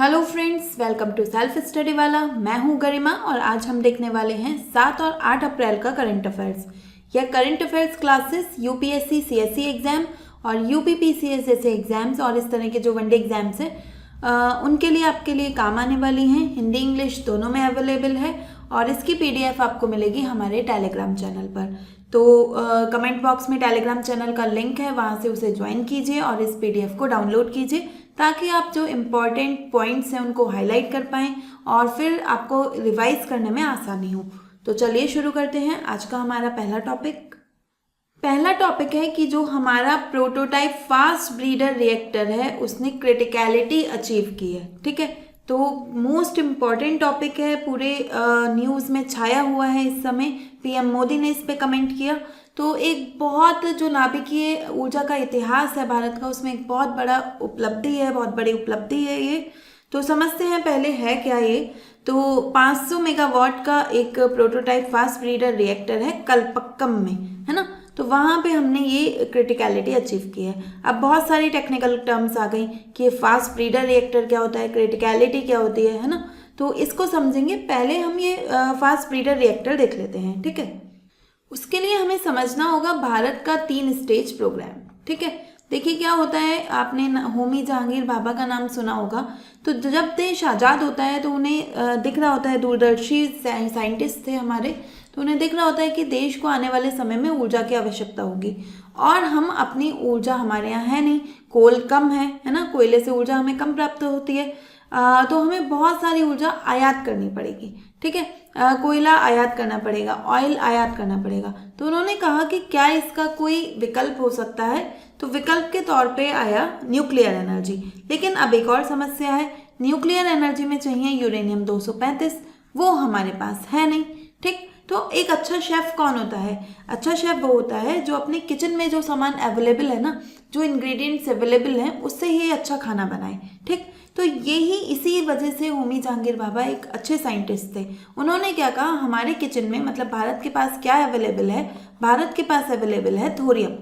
Hello friends, welcome to self study वाला। मैं हूं गरिमा और आज हम देखने वाले हैं 7 और 8 अप्रैल का करंट अफेयर्स। यह current affairs classes UPSC CSE exam और यूपीपीसीएस जैसे एग्जाम्स और इस तरह के जो वनडे एग्जाम्स हैं उनके लिए आपके लिए काम आने वाली हैं। हिंदी इंग्लिश दोनों में अवेलेबल है और इसकी पीडीएफ आपको मिलेगी हमारे टेलीग्राम चैनल पर। तो कमेंट बॉक्स में टेलीग्राम चैनल का लिंक है, वहाँ से उसे ज्वाइन कीजिए और इस पीडीएफ को डाउनलोड कीजिए ताकि आप जो इम्पॉर्टेंट पॉइंट्स हैं उनको हाईलाइट कर पाएँ और फिर आपको रिवाइज करने में आसानी हो। तो चलिए शुरू करते हैं आज का हमारा पहला टॉपिक है कि जो हमारा प्रोटोटाइप फास्ट ब्रीडर रिएक्टर है उसने क्रिटिकलिटी अचीव की है। ठीक है, तो मोस्ट इम्पॉर्टेंट टॉपिक है, पूरे न्यूज़ में छाया हुआ है इस समय। पीएम मोदी ने इस पे कमेंट किया। तो एक बहुत जो नाभिकीय ऊर्जा का इतिहास है भारत का, उसमें एक बहुत बड़ा उपलब्धि है, बहुत बड़ी उपलब्धि है ये। तो समझते हैं पहले है क्या ये। तो 500 मेगावाट का एक प्रोटोटाइप फास्ट ब्रीडर रिएक्टर है कलपक्कम में, है ना। तो वहाँ पे हमने ये क्रिटिकलिटी अचीव की है। अब बहुत सारी टेक्निकल टर्म्स आ गई कि फास्ट ब्रीडर रिएक्टर क्या होता है, क्रिटिकलिटी क्या होती है ना। तो इसको समझेंगे। पहले हम ये फास्ट ब्रीडर रिएक्टर देख लेते हैं। ठीक है, उसके लिए हमें समझना होगा भारत का 3 स्टेज प्रोग्राम। ठीक है, देखिए क्या होता है, आपने होमी जहांगीर भाभा का नाम सुना होगा। तो जब देश आज़ाद होता है तो उन्हें दिख रहा होता है, दूरदर्शी साइंटिस्ट थे हमारे, तो उन्हें दिख रहा होता है कि देश को आने वाले समय में ऊर्जा की आवश्यकता होगी और हम अपनी ऊर्जा हमारे यहाँ है नहीं, कोल कम है ना, कोयले से ऊर्जा हमें कम प्राप्त होती है। तो हमें बहुत सारी ऊर्जा आयात करनी पड़ेगी। ठीक है, कोयला आयात करना पड़ेगा, ऑयल आयात करना पड़ेगा। तो उन्होंने कहा कि क्या इसका कोई विकल्प हो सकता है। तो विकल्प के तौर पे आया न्यूक्लियर एनर्जी। लेकिन अब एक और समस्या है, न्यूक्लियर एनर्जी में चाहिए यूरेनियम 235, वो हमारे पास है नहीं। ठीक, तो एक अच्छा शेफ़ कौन होता है? अच्छा शेफ़ वो होता है जो अपने किचन में जो सामान अवेलेबल है ना, जो इंग्रेडिएंट्स अवेलेबल हैं, उससे ही अच्छा खाना बनाए। ठीक, तो यही इसी वजह से होमी जहांगीर भाभा एक अच्छे साइंटिस्ट थे। उन्होंने क्या कहा, हमारे किचन में मतलब भारत के पास क्या अवेलेबल है, भारत के पास अवेलेबल है थोरियम।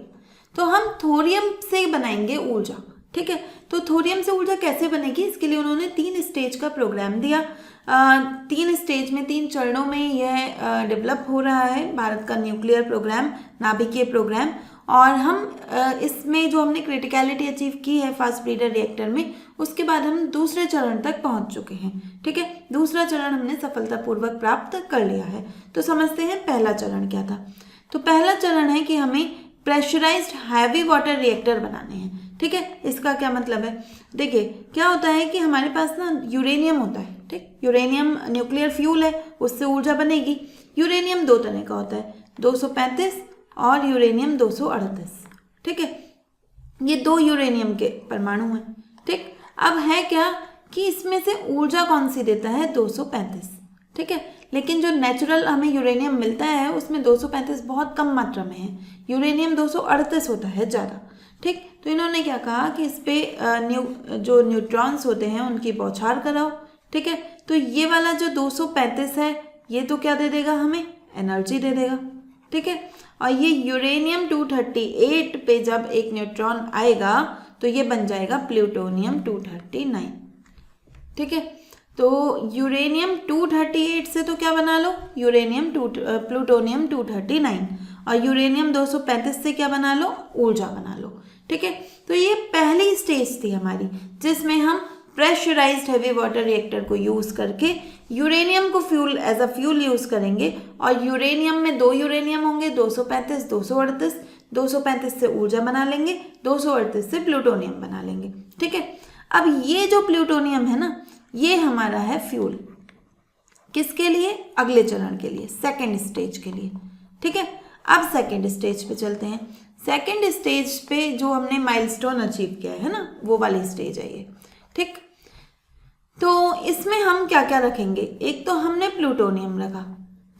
तो हम थोरियम से बनाएंगे ऊर्जा। ठीक है, तो थोरियम से ऊर्जा कैसे बनेगी, इसके लिए उन्होंने 3 स्टेज का प्रोग्राम दिया। 3 स्टेज में 3 चरणों में यह डेवलप हो रहा है भारत का न्यूक्लियर प्रोग्राम, नाभिकीय प्रोग्राम। और हम इसमें जो हमने क्रिटिकलिटी अचीव की है फास्ट ब्रीडर रिएक्टर में, उसके बाद हम दूसरे चरण तक पहुंच चुके हैं। ठीक है, दूसरा चरण हमने सफलतापूर्वक प्राप्त कर लिया है। तो समझते हैं पहला चरण क्या था। तो पहला चरण है कि हमें प्रेशराइज्ड हैवी वाटर रिएक्टर बनाने हैं। ठीक है, इसका क्या मतलब है, देखिए क्या होता है कि हमारे पास ना यूरेनियम होता है। ठीक, यूरेनियम न्यूक्लियर फ्यूल है, उससे ऊर्जा बनेगी। यूरेनियम 2 तरह का होता है, 235 और यूरेनियम 238। ठीक है, ये 2 यूरेनियम के परमाणु हैं। ठीक, अब है क्या कि इसमें से ऊर्जा कौन सी देता है, 235। ठीक है, लेकिन जो नेचुरल हमें यूरेनियम मिलता है उसमें 235 बहुत कम मात्रा में है, यूरेनियम 238 होता है ज़्यादा। ठीक, तो इन्होंने क्या कहा कि इस पर जो न्यूट्रॉन्स होते हैं उनकी बौछार कराओ। ठीक है, तो ये वाला जो 235 है ये तो क्या दे देगा, हमें एनर्जी दे देगा। ठीक है, और ये यूरेनियम 238 पे जब एक न्यूट्रॉन आएगा तो ये बन जाएगा प्लूटोनियम 239। ठीक है, तो यूरेनियम 238 से तो क्या बना लो, प्लूटोनियम 239, और यूरेनियम 235 से क्या बना लो, ऊर्जा बना लो। ठीक है, तो ये पहली स्टेज थी हमारी जिसमें हम प्रेशराइज्ड हैवी वाटर रिएक्टर को यूज़ करके यूरेनियम को fuel as a fuel use करेंगे। और यूरेनियम में 2 यूरेनियम होंगे, 235 238। 235 से ऊर्जा बना लेंगे, 238 से प्लूटोनियम बना लेंगे। ठीक है, अब ये जो प्लूटोनियम है ना, ये हमारा है फ्यूल, किसके लिए, अगले चरण के लिए, सेकेंड स्टेज के लिए। ठीक है, अब सेकेंड स्टेज पे चलते हैं। सेकेंड स्टेज पे जो हमने माइलस्टोन अचीव किया है ना, वो वाली स्टेज है ये। ठीक, तो इसमें हम क्या क्या रखेंगे, एक तो हमने प्लूटोनियम रखा।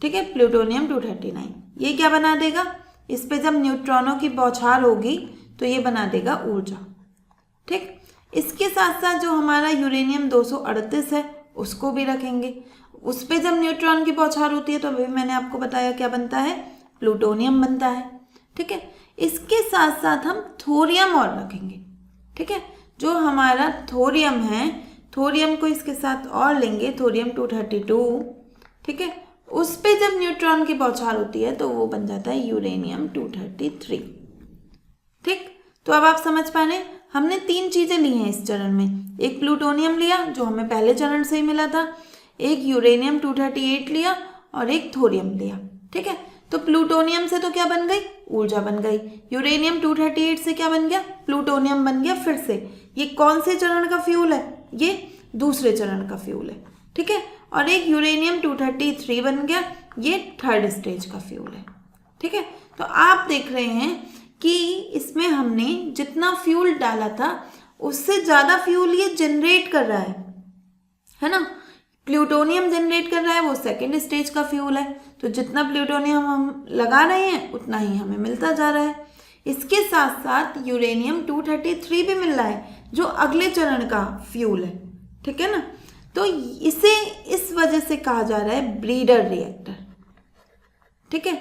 ठीक है, प्लूटोनियम 239, ये क्या बना देगा, इस पे जब न्यूट्रॉनों की बौछार होगी तो ये बना देगा ऊर्जा। ठीक, इसके साथ साथ जो हमारा यूरेनियम 238 है उसको भी रखेंगे। उस पे जब न्यूट्रॉन की बौछार होती है तो अभी मैंने आपको बताया क्या बनता है, प्लूटोनियम बनता है। ठीक है, इसके साथ साथ हम थोरियम और रखेंगे। ठीक है, जो हमारा थोरियम है थोरियम को इसके साथ और लेंगे, थोरियम 232, ठीक है। उस पे जब न्यूट्रॉन की बौछार होती है तो वो बन जाता है यूरेनियम 233, ठीक। तो अब आप समझ पा रहे हैं, हमने 3 चीज़ें ली हैं इस चरण में। एक प्लूटोनियम लिया जो हमें पहले चरण से ही मिला था, एक यूरेनियम 238 लिया और एक थोरियम लिया, ठीक है। तो प्लूटोनियम से तो क्या बन गई, ऊर्जा बन गई। यूरेनियम 238 से क्या बन गया, प्लूटोनियम बन गया फिर से। ये कौन से चरण का फ्यूल है, ये दूसरे चरण का फ्यूल है, ठीक है। और एक यूरेनियम 233 बन गया, ये थर्ड स्टेज का फ्यूल है, ठीक है। तो आप देख रहे हैं कि इसमें हमने जितना फ्यूल डाला था उससे ज़्यादा फ्यूल ये जनरेट कर रहा है ना। प्लूटोनियम जनरेट कर रहा है, वो सेकेंड स्टेज का फ्यूल है। तो जितना प्लूटोनियम हम लगा रहे हैं उतना ही हमें मिलता जा रहा है। इसके साथ साथ यूरेनियम 233 भी मिल रहा है जो अगले चरण का फ्यूल है, ठीक है ना। तो इसे इस वजह से कहा जा रहा है ब्रीडर रिएक्टर, ठीक है।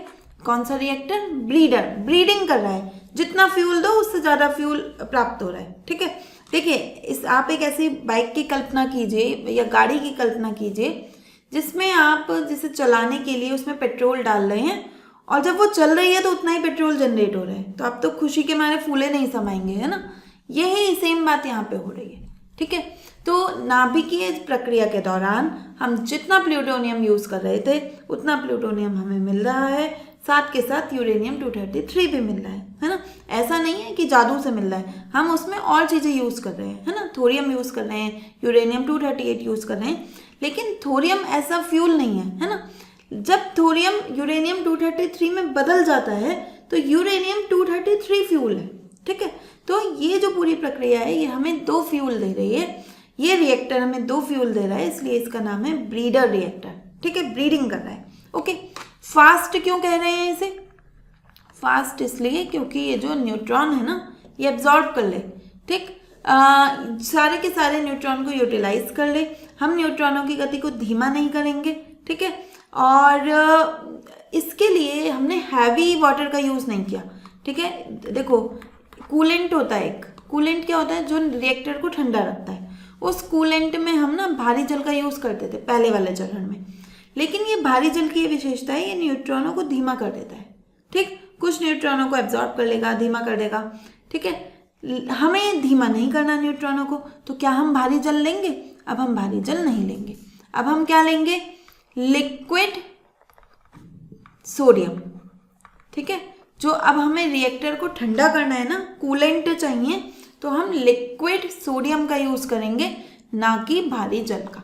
कौन सा रिएक्टर, ब्रीडर, ब्रीडिंग कर रहा है, जितना फ्यूल दो उससे ज़्यादा फ्यूल प्राप्त हो रहा है, ठीक है। देखिए इस आप एक ऐसी बाइक की कल्पना कीजिए या गाड़ी की कल्पना कीजिए जिसमें आप जिसे चलाने के लिए उसमें पेट्रोल डाल रहे हैं और जब वो चल रही है तो उतना ही पेट्रोल जनरेट हो रहा है, तो आप तो खुशी के मारे फूले नहीं समाएंगे, है ना। यही सेम बात यहाँ पे हो रही है, ठीक है। तो नाभिकीय प्रक्रिया के दौरान हम जितना प्लूटोनियम यूज़ कर रहे थे उतना प्लूटोनियम हमें मिल रहा है, साथ के साथ यूरेनियम 233 भी मिल रहा है ना। ऐसा नहीं है कि जादू से मिल रहा है, हम उसमें और चीज़ें यूज़ कर रहे हैं, है ना। थोरियम यूज़ कर रहे हैं, यूरेनियम 238 यूज़ कर रहे हैं, लेकिन थोरियम ऐसा फ्यूल नहीं है ना। जब थोरियम यूरेनियम 233 में बदल जाता है तो यूरेनियम 233 फ्यूल है, ठीक है। तो ये जो पूरी प्रक्रिया है ये हमें 2 फ्यूल दे रही है, ये रिएक्टर हमें 2 फ्यूल दे रहा है, इसलिए इसका नाम है ब्रीडर रिएक्टर, ठीक है। ब्रीडिंग कर रहा है, ओके। फास्ट क्यों कह रहे हैं इसे, फास्ट इसलिए क्योंकि ये जो न्यूट्रॉन है ना ये एब्जॉर्ब कर ले, ठीक। सारे के सारे न्यूट्रॉन को यूटिलाइज कर ले। हम न्यूट्रॉनों की गति को धीमा नहीं करेंगे, ठीक है। और इसके लिए हमने हैवी वाटर का यूज़ नहीं किया, ठीक है। देखो कूलेंट होता है, एक कूलेंट क्या होता है जो रिएक्टर को ठंडा रखता है, उस कूलेंट में हम ना भारी जल का यूज़ करते थे पहले वाले चरण में, लेकिन ये भारी जल की विशेषता है, ये न्यूट्रॉनों को धीमा कर देता है, ठीक। कुछ न्यूट्रॉनों को एब्जॉर्ब कर लेगा, धीमा कर देगा, ठीक है। हमें धीमा नहीं करना न्यूट्रॉनों को, तो क्या हम भारी जल लेंगे, अब हम भारी जल नहीं लेंगे, अब हम क्या लेंगे, लिक्विड सोडियम, ठीक है। जो अब हमें रिएक्टर को ठंडा करना है ना, कूलेंट चाहिए, तो हम लिक्विड सोडियम का यूज़ करेंगे, ना कि भारी जल का,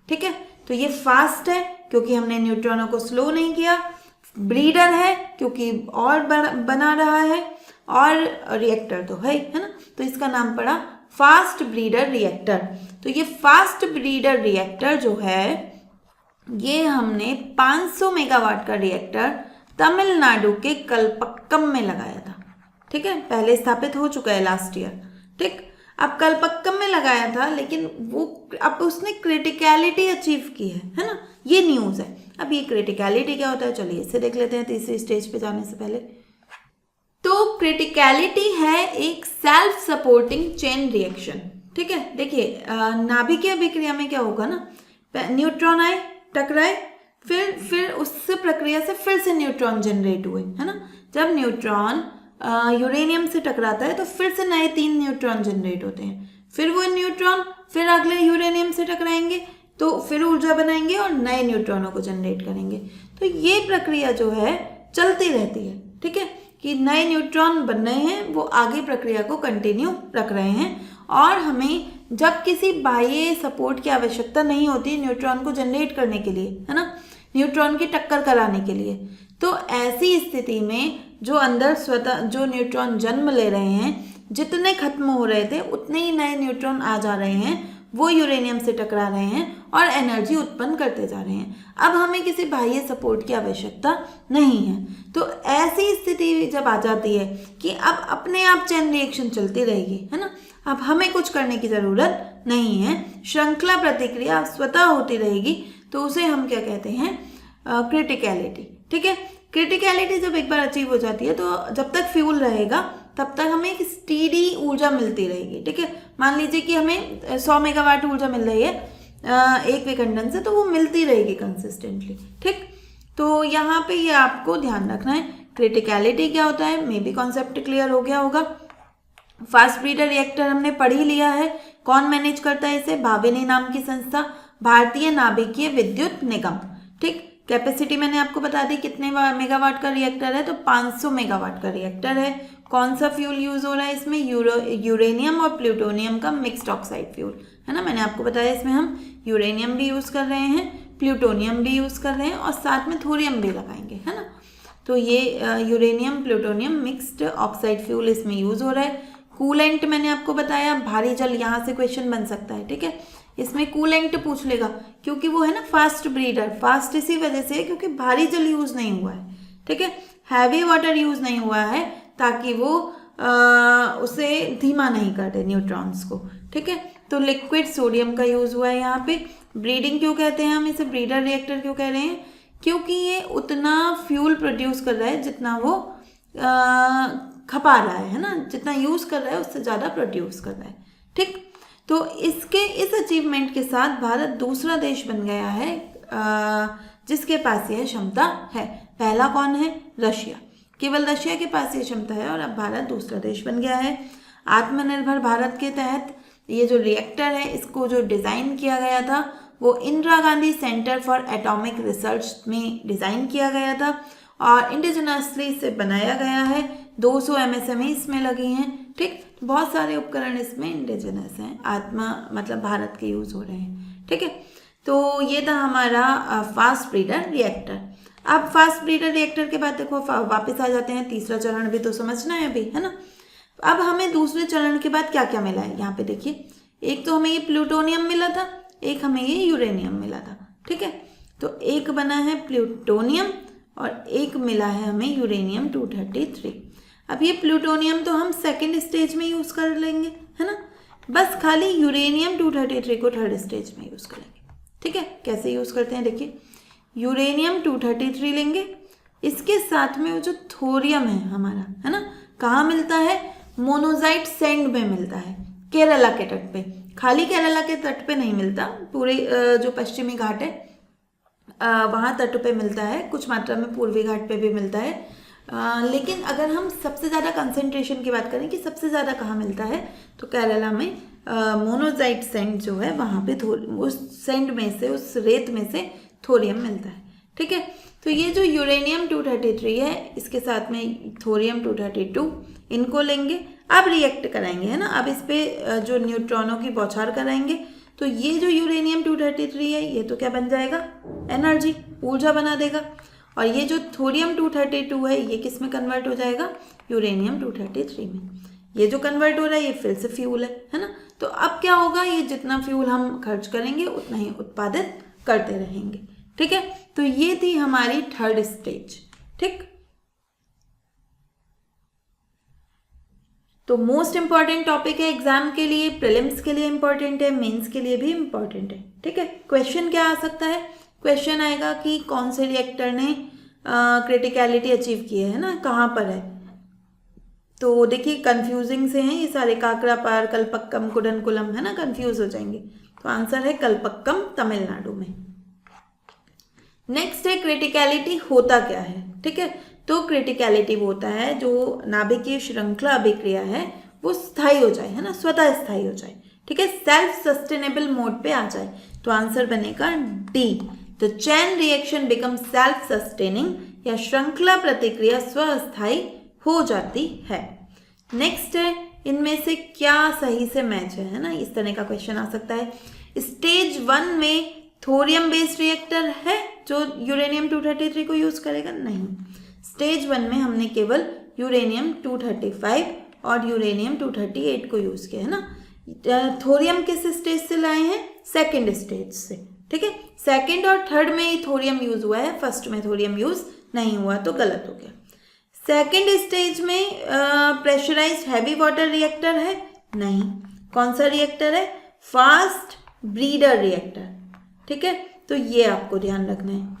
ठीक है। तो ये फास्ट है क्योंकि हमने न्यूट्रॉनों को स्लो नहीं किया, ब्रीडर है क्योंकि और बना रहा है, और रिएक्टर तो है ना, तो इसका नाम पड़ा फास्ट ब्रीडर रिएक्टर। तो ये फास्ट ब्रीडर रिएक्टर जो है ये हमने 500 मेगावाट का रिएक्टर तमिलनाडु के कलपक्कम में लगाया था, ठीक है। पहले स्थापित हो चुका है लास्ट ईयर, ठीक। अब कलपक्कम में लगाया था, लेकिन वो अब उसने क्रिटिकलिटी अचीव की है ना, ये न्यूज़ है। अब ये क्रिटिकलिटी क्या होता है, चलिए इसे देख लेते हैं तीसरी स्टेज पे जाने से पहले। तो क्रिटिकलिटी है एक सेल्फ सपोर्टिंग चेन रिएक्शन, ठीक है। देखिए नाभिकीय अभिक्रिया में क्या होगा ना, न्यूट्रॉन आए, टकराए, फिर उस प्रक्रिया से फिर से न्यूट्रॉन जनरेट हुए, है ना। जब न्यूट्रॉन यूरेनियम से टकराता है तो फिर से नए 3 न्यूट्रॉन जनरेट होते हैं, फिर वो न्यूट्रॉन फिर अगले यूरेनियम से टकराएंगे तो फिर ऊर्जा बनाएंगे और नए न्यूट्रॉनों को जनरेट करेंगे। तो ये प्रक्रिया जो है चलती रहती है, ठीक है, कि नए न्यूट्रॉन बन रहे हैं, वो आगे प्रक्रिया को कंटिन्यू रख रहे हैं, और हमें जब किसी बाह्य सपोर्ट की आवश्यकता नहीं होती न्यूट्रॉन को जनरेट करने के लिए, है ना, न्यूट्रॉन की टक्कर कराने के लिए, तो ऐसी स्थिति में जो अंदर स्वतः जो न्यूट्रॉन जन्म ले रहे हैं, जितने खत्म हो रहे थे उतने ही नए न्यूट्रॉन आ जा रहे हैं, वो यूरेनियम से टकरा रहे हैं और एनर्जी उत्पन्न करते जा रहे हैं। अब हमें किसी बाह्य सपोर्ट की आवश्यकता नहीं है। तो ऐसी स्थिति जब आ जाती है कि अब अपने आप चेन रिएक्शन चलती रहेगी, है ना, अब हमें कुछ करने की ज़रूरत नहीं है, श्रृंखला प्रतिक्रिया स्वतः होती रहेगी, तो उसे हम क्या कहते हैं, क्रिटिकलिटी, ठीक है। क्रिटिकलिटी जब एक बार अचीव हो जाती है तो जब तक फ्यूल रहेगा तब तक हमें एक स्टीडी ऊर्जा मिलती रहेगी, ठीक है। मान लीजिए कि हमें 100 मेगावाट ऊर्जा मिल रही है एक विखंडन से, तो वो मिलती रहेगी कंसिस्टेंटली, ठीक। तो यहाँ पे ये आपको ध्यान रखना है। क्रिटिकलिटी क्या होता है, मे बी कॉन्सेप्ट क्लियर हो गया होगा। फास्ट ब्रीडर रिएक्टर हमने पढ़ ही लिया है। कौन मैनेज करता है इसे, भाविनी नाम की संस्था, भारतीय नाभिकीय विद्युत निगम, ठीक। कैपेसिटी मैंने आपको बता दी कितने मेगावाट का रिएक्टर है, तो 500 मेगावाट का रिएक्टर है। कौन सा फ्यूल यूज हो रहा है इसमें, यूरेनियम और प्लूटोनियम का मिक्स्ड ऑक्साइड फ्यूल, है ना। मैंने आपको बताया इसमें हम यूरेनियम भी यूज कर रहे हैं, प्लूटोनियम भी यूज कर रहे हैं और साथ में थोरियम भी लगाएंगे, है ना। तो ये uranium plutonium mixed oxide fuel इसमें यूज हो रहा है। कूलेंट मैंने आपको बताया, भारी जल, यहाँ से क्वेश्चन बन सकता है, ठीक है। इसमें कूलेंट पूछ लेगा, क्योंकि वो है ना फास्ट ब्रीडर, फास्ट इसी वजह से है क्योंकि भारी जल यूज नहीं हुआ है, ठीक है। हैवी वाटर यूज नहीं हुआ है ताकि वो उसे धीमा नहीं कर दे न्यूट्रॉन्स को, ठीक है। तो लिक्विड सोडियम का यूज हुआ है यहाँ पे। ब्रीडिंग क्यों कहते हैं हम इसे, ब्रीडर रिएक्टर क्यों कह रहे हैं, क्योंकि ये उतना फ्यूल प्रोड्यूस कर रहा है जितना वो खपा रहा है ना, जितना यूज कर रहा है उससे ज़्यादा प्रोड्यूस कर रहा है, ठीक। तो इस अचीवमेंट के साथ भारत दूसरा देश बन गया है जिसके पास यह क्षमता है। पहला कौन है, रशिया, केवल रशिया के पास ये क्षमता है और अब भारत दूसरा देश बन गया है। आत्मनिर्भर भारत के तहत ये जो रिएक्टर है इसको जो डिज़ाइन किया गया था वो Indira Gandhi centre for atomic research में डिज़ाइन किया गया था और इंडिजिनसली से बनाया गया है। 200 MSME इसमें लगी हैं, ठीक। बहुत सारे उपकरण इसमें इंडिजिनस हैं, मतलब भारत के यूज़ हो रहे हैं, ठीक है। तो ये था हमारा फास्ट ब्रीडर रिएक्टर। अब फास्ट ब्रीडर रिएक्टर के बाद देखो वापस आ जाते हैं, तीसरा चरण भी तो समझना है अभी, है ना। अब हमें दूसरे चरण के बाद क्या क्या मिला है, यहाँ पे देखिए, एक तो हमें ये प्लूटोनियम मिला था, एक हमें ये यूरेनियम मिला था, ठीक है। तो एक बना है प्लूटोनियम और एक मिला है हमें यूरेनियम 233। अब ये प्लूटोनियम तो हम सेकेंड स्टेज में यूज़ कर लेंगे, है ना। बस खाली यूरेनियम 233 को थर्ड स्टेज में यूज़ करेंगे, ठीक है। कैसे यूज़ करते हैं देखिए, यूरेनियम 233 लेंगे, इसके साथ में वो जो थोरियम है हमारा, है ना, कहाँ मिलता है, मोनोजाइट सैंड में मिलता है, केरला के तट पे। खाली केरला के तट पे नहीं मिलता, पूरे जो पश्चिमी घाट है वहाँ तट पे मिलता है, कुछ मात्रा में पूर्वी घाट पे भी मिलता है। लेकिन अगर हम सबसे ज़्यादा कंसंट्रेशन की बात करें कि सबसे ज़्यादा कहाँ मिलता है, तो केरला में मोनोजाइट सैंड जो है वहाँ पे उस सैंड में से, उस रेत में से थोरियम मिलता है, ठीक है। तो ये जो यूरेनियम 233 है इसके साथ में थोरियम 232 इनको लेंगे, अब रिएक्ट कराएंगे, है ना। अब इस पे जो न्यूट्रॉनों की बौछार कराएंगे, तो ये जो यूरेनियम 233 है ये तो क्या बन जाएगा, एनर्जी, ऊर्जा बना देगा। और ये जो थोरियम 232 है ये किस में कन्वर्ट हो जाएगा, यूरेनियम 233 में। ये जो कन्वर्ट हो रहा है ये फिर से फ्यूल है ना। तो अब क्या होगा, ये जितना फ्यूल हम खर्च करेंगे उतना ही उत्पादित करते रहेंगे, ठीक है। तो ये थी हमारी थर्ड स्टेज, ठीक। तो मोस्ट इंपॉर्टेंट टॉपिक है एग्जाम के लिए, प्रीलिम्स के लिए इंपॉर्टेंट है, मेंस के लिए भी इंपॉर्टेंट है, ठीक है। क्वेश्चन क्या आ सकता है, क्वेश्चन आएगा कि कौन से रिएक्टर ने क्रिटिकलिटी अचीव की है ना, कहाँ पर है। तो देखिए कंफ्यूजिंग से हैं ये सारे, काकरापार, कल्पक्कम, कुडनकुलम, है ना, कंफ्यूज हो जाएंगे। तो आंसर है कल्पक्कम, तमिलनाडु में। नेक्स्ट है क्रिटिकलिटी होता क्या है, ठीक है। तो क्रिटिकलिटी वो होता है जो नाभिकीय श्रृंखला अभिक्रिया है वो स्थायी हो जाए, है ना, स्वतः स्थायी हो जाए, ठीक है, सेल्फ सस्टेनेबल मोड पे आ जाए। तो आंसर बनेगा D, the chain reaction become self sustaining, या श्रृंखला प्रतिक्रिया स्वस्थायी हो जाती है। नेक्स्ट है इनमें से क्या सही से मैच है ना, इस तरह का क्वेश्चन आ सकता है। स्टेज 1 में थोरियम बेस्ड रिएक्टर है जो यूरेनियम 233 को यूज करेगा, नहीं। स्टेज 1 में हमने केवल यूरेनियम 235 और यूरेनियम 238 को यूज किया है ना। थोरियम किस स्टेज से लाए हैं, सेकेंड स्टेज से, ठीक है। सेकेंड और थर्ड में ही थोरियम यूज हुआ है, फर्स्ट में थोरियम यूज नहीं हुआ, तो गलत हो गया। सेकेंड स्टेज में प्रेशराइज्ड हैवी वाटर रिएक्टर है, नहीं। कौन सा रिएक्टर है, फास्ट ब्रीडर रिएक्टर, ठीक है। तो ये आपको ध्यान रखना है।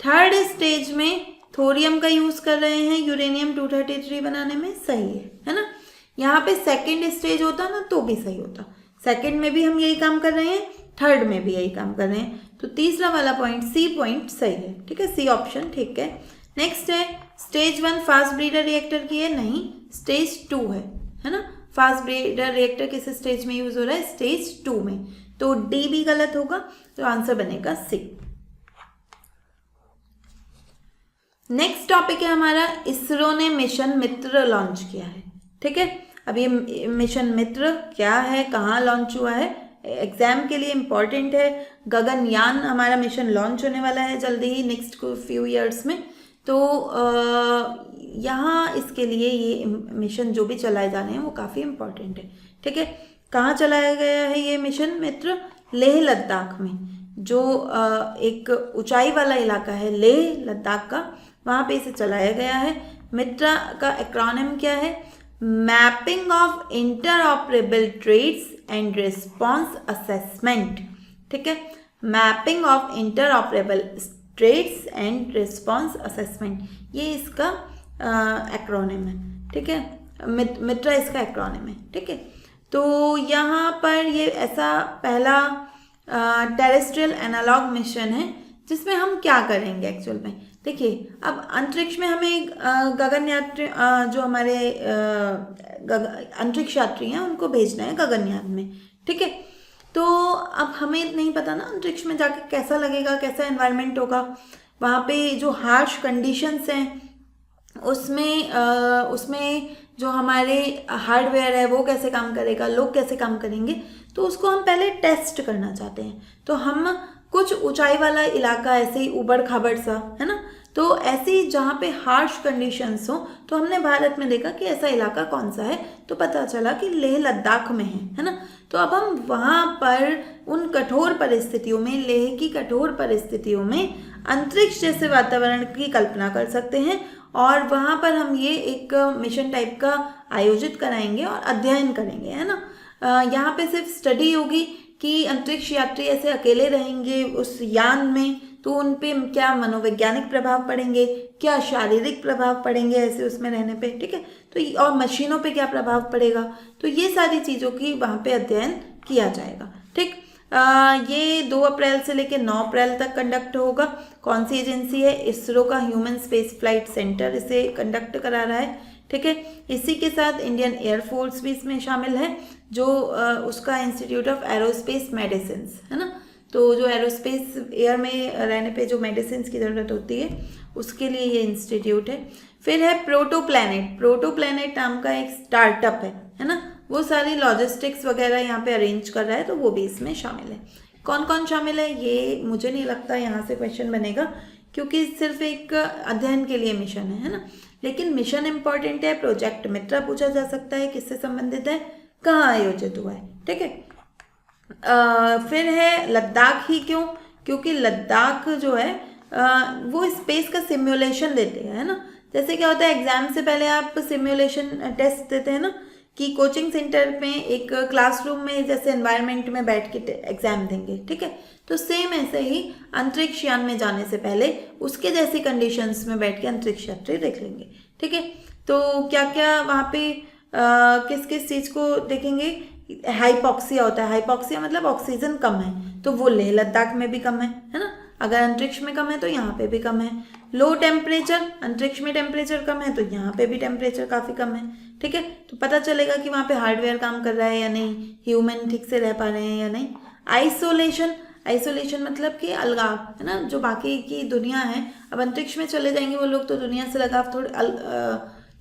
थर्ड स्टेज में थोरियम का यूज कर रहे हैं यूरेनियम 233 बनाने में, सही है ना। यहाँ पे सेकंड स्टेज होता ना तो भी सही होता, सेकंड में भी हम यही काम कर रहे हैं, थर्ड में भी यही काम कर रहे हैं, तो तीसरा वाला पॉइंट सी पॉइंट सही है, ठीक है, सी ऑप्शन ठीक है। नेक्स्ट है स्टेज 1 फास्ट ब्रीडर रिएक्टर की है, नहीं स्टेज 2 है ना। फास्ट ब्रीडर रिएक्टर किस स्टेज में यूज हो रहा है, स्टेज 2 में, तो डी भी गलत होगा, तो आंसर बनेगा सी। नेक्स्ट टॉपिक है हमारा, इसरो ने मिशन मित्र लॉन्च किया है, ठीक है। अब ये मिशन मित्र क्या है, कहाँ लॉन्च हुआ है, एग्जाम के लिए इम्पॉर्टेंट है। गगनयान हमारा मिशन लॉन्च होने वाला है जल्दी ही, नेक्स्ट फ्यू ईयर्स में, तो यहाँ इसके लिए ये मिशन जो भी चलाए जा रहे हैं वो काफ़ी इम्पॉर्टेंट है, ठीक है। कहाँ चलाया गया है ये मिशन मित्र, लेह लद्दाख में, जो एक ऊंचाई वाला इलाका है लेह लद्दाख का, वहाँ पे इसे चलाया गया है। मित्रा का एक्रोनिम क्या है, mapping of interoperable trades and response assessment, ठीक है, mapping of interoperable trades and response assessment, ये इसका एक्रोनिम है, ठीक है, मित्रा इसका एक्रोनिम है, ठीक है। तो यहाँ पर ये ऐसा पहला टेरेस्ट्रियल एनालॉग मिशन है जिसमें हम क्या करेंगे एक्चुअल में, देखिए अब अंतरिक्ष में हमें गगनयात्री जो हमारे अंतरिक्ष यात्री हैं उनको भेजना है गगनयान में, ठीक है। तो अब हमें नहीं पता ना अंतरिक्ष में जाके कैसा लगेगा, कैसा एनवायरनमेंट होगा, वहाँ पे जो हार्श कंडीशंस हैं उसमें जो हमारे हार्डवेयर है वो कैसे काम करेगा, लोग कैसे काम करेंगे, तो उसको हम पहले टेस्ट करना चाहते हैं। तो हम कुछ ऊंचाई वाला इलाका ऐसे ही ऊबड़ खाबड़ सा है ना, तो ऐसे ही जहाँ पे हार्श कंडीशंस हो, तो हमने भारत में देखा कि ऐसा इलाका कौन सा है, तो पता चला कि लेह लद्दाख में है ना। तो अब हम वहाँ पर उन कठोर परिस्थितियों में, लेह की कठोर परिस्थितियों में अंतरिक्ष जैसे वातावरण की कल्पना कर सकते हैं, और वहाँ पर हम ये एक मिशन टाइप का आयोजित कराएंगे और अध्ययन करेंगे, है ना। यहाँ पे सिर्फ स्टडी होगी कि अंतरिक्ष यात्री ऐसे अकेले रहेंगे उस यान में, तो उन पे क्या मनोवैज्ञानिक प्रभाव पड़ेंगे, क्या शारीरिक प्रभाव पड़ेंगे ऐसे उसमें रहने पे, ठीक है, तो और मशीनों पे क्या प्रभाव पड़ेगा, तो ये सारी चीज़ों की वहाँ पे अध्ययन किया जाएगा, ठीक। ये 2 अप्रैल से लेकर 9 अप्रैल तक कंडक्ट होगा। कौन सी एजेंसी है, इसरो का ह्यूमन स्पेस फ्लाइट सेंटर इसे कंडक्ट करा रहा है, ठीक है। इसी के साथ इंडियन एयरफोर्स भी इसमें शामिल है, जो उसका इंस्टीट्यूट ऑफ एरोस्पेस मेडिसिन है ना, तो जो एरोस्पेस एयर में रहने पे जो मेडिसिन की ज़रूरत होती है उसके लिए ये इंस्टीट्यूट है। फिर है प्रोटोप्लैनेट, प्रोटोप्लैनेट नाम का एक स्टार्टअप है ना, वो सारी लॉजिस्टिक्स वगैरह यहाँ पे अरेंज कर रहा है, तो वो भी इसमें शामिल है। कौन कौन शामिल है ये मुझे नहीं लगता यहाँ से क्वेश्चन बनेगा, क्योंकि सिर्फ एक अध्ययन के लिए मिशन है ना, लेकिन मिशन इम्पॉर्टेंट है। प्रोजेक्ट मित्रा पूछा जा सकता है, किससे संबंधित है, कहाँ आयोजित हुआ है, ठीक है। फिर है लद्दाख ही क्यों, क्योंकि लद्दाख जो है वो स्पेस का सिम्युलेशन देते हैं, है ना। जैसे क्या होता है एग्जाम से पहले आप सिम्युलेशन टेस्ट देते हैं ना, कि कोचिंग सेंटर में एक क्लासरूम में जैसे एनवायरनमेंट में बैठ के एग्जाम देंगे, ठीक है, तो सेम ऐसे ही अंतरिक्ष यान में जाने से पहले उसके जैसी कंडीशंस में बैठ के अंतरिक्ष यात्री देख लेंगे, ठीक है। तो क्या क्या वहाँ पे किस किस चीज़ को देखेंगे, हाइपॉक्सिया होता है, हाइपॉक्सिया मतलब ऑक्सीजन कम है, तो वो लेह लद्दाख में भी कम है ना, अगर अंतरिक्ष में कम है तो यहाँ पे भी कम है। लो टेम्परेचर, अंतरिक्ष में टेम्परेचर कम है तो यहाँ पे भी टेम्परेचर काफ़ी कम है, ठीक है, तो पता चलेगा कि वहाँ पे हार्डवेयर काम कर रहा है या नहीं, ह्यूमन ठीक से रह पा रहे हैं या नहीं। आइसोलेशन, आइसोलेशन मतलब कि अलगाव है ना, जो बाकी की दुनिया है, अब अंतरिक्ष में चले जाएंगे वो लोग तो दुनिया से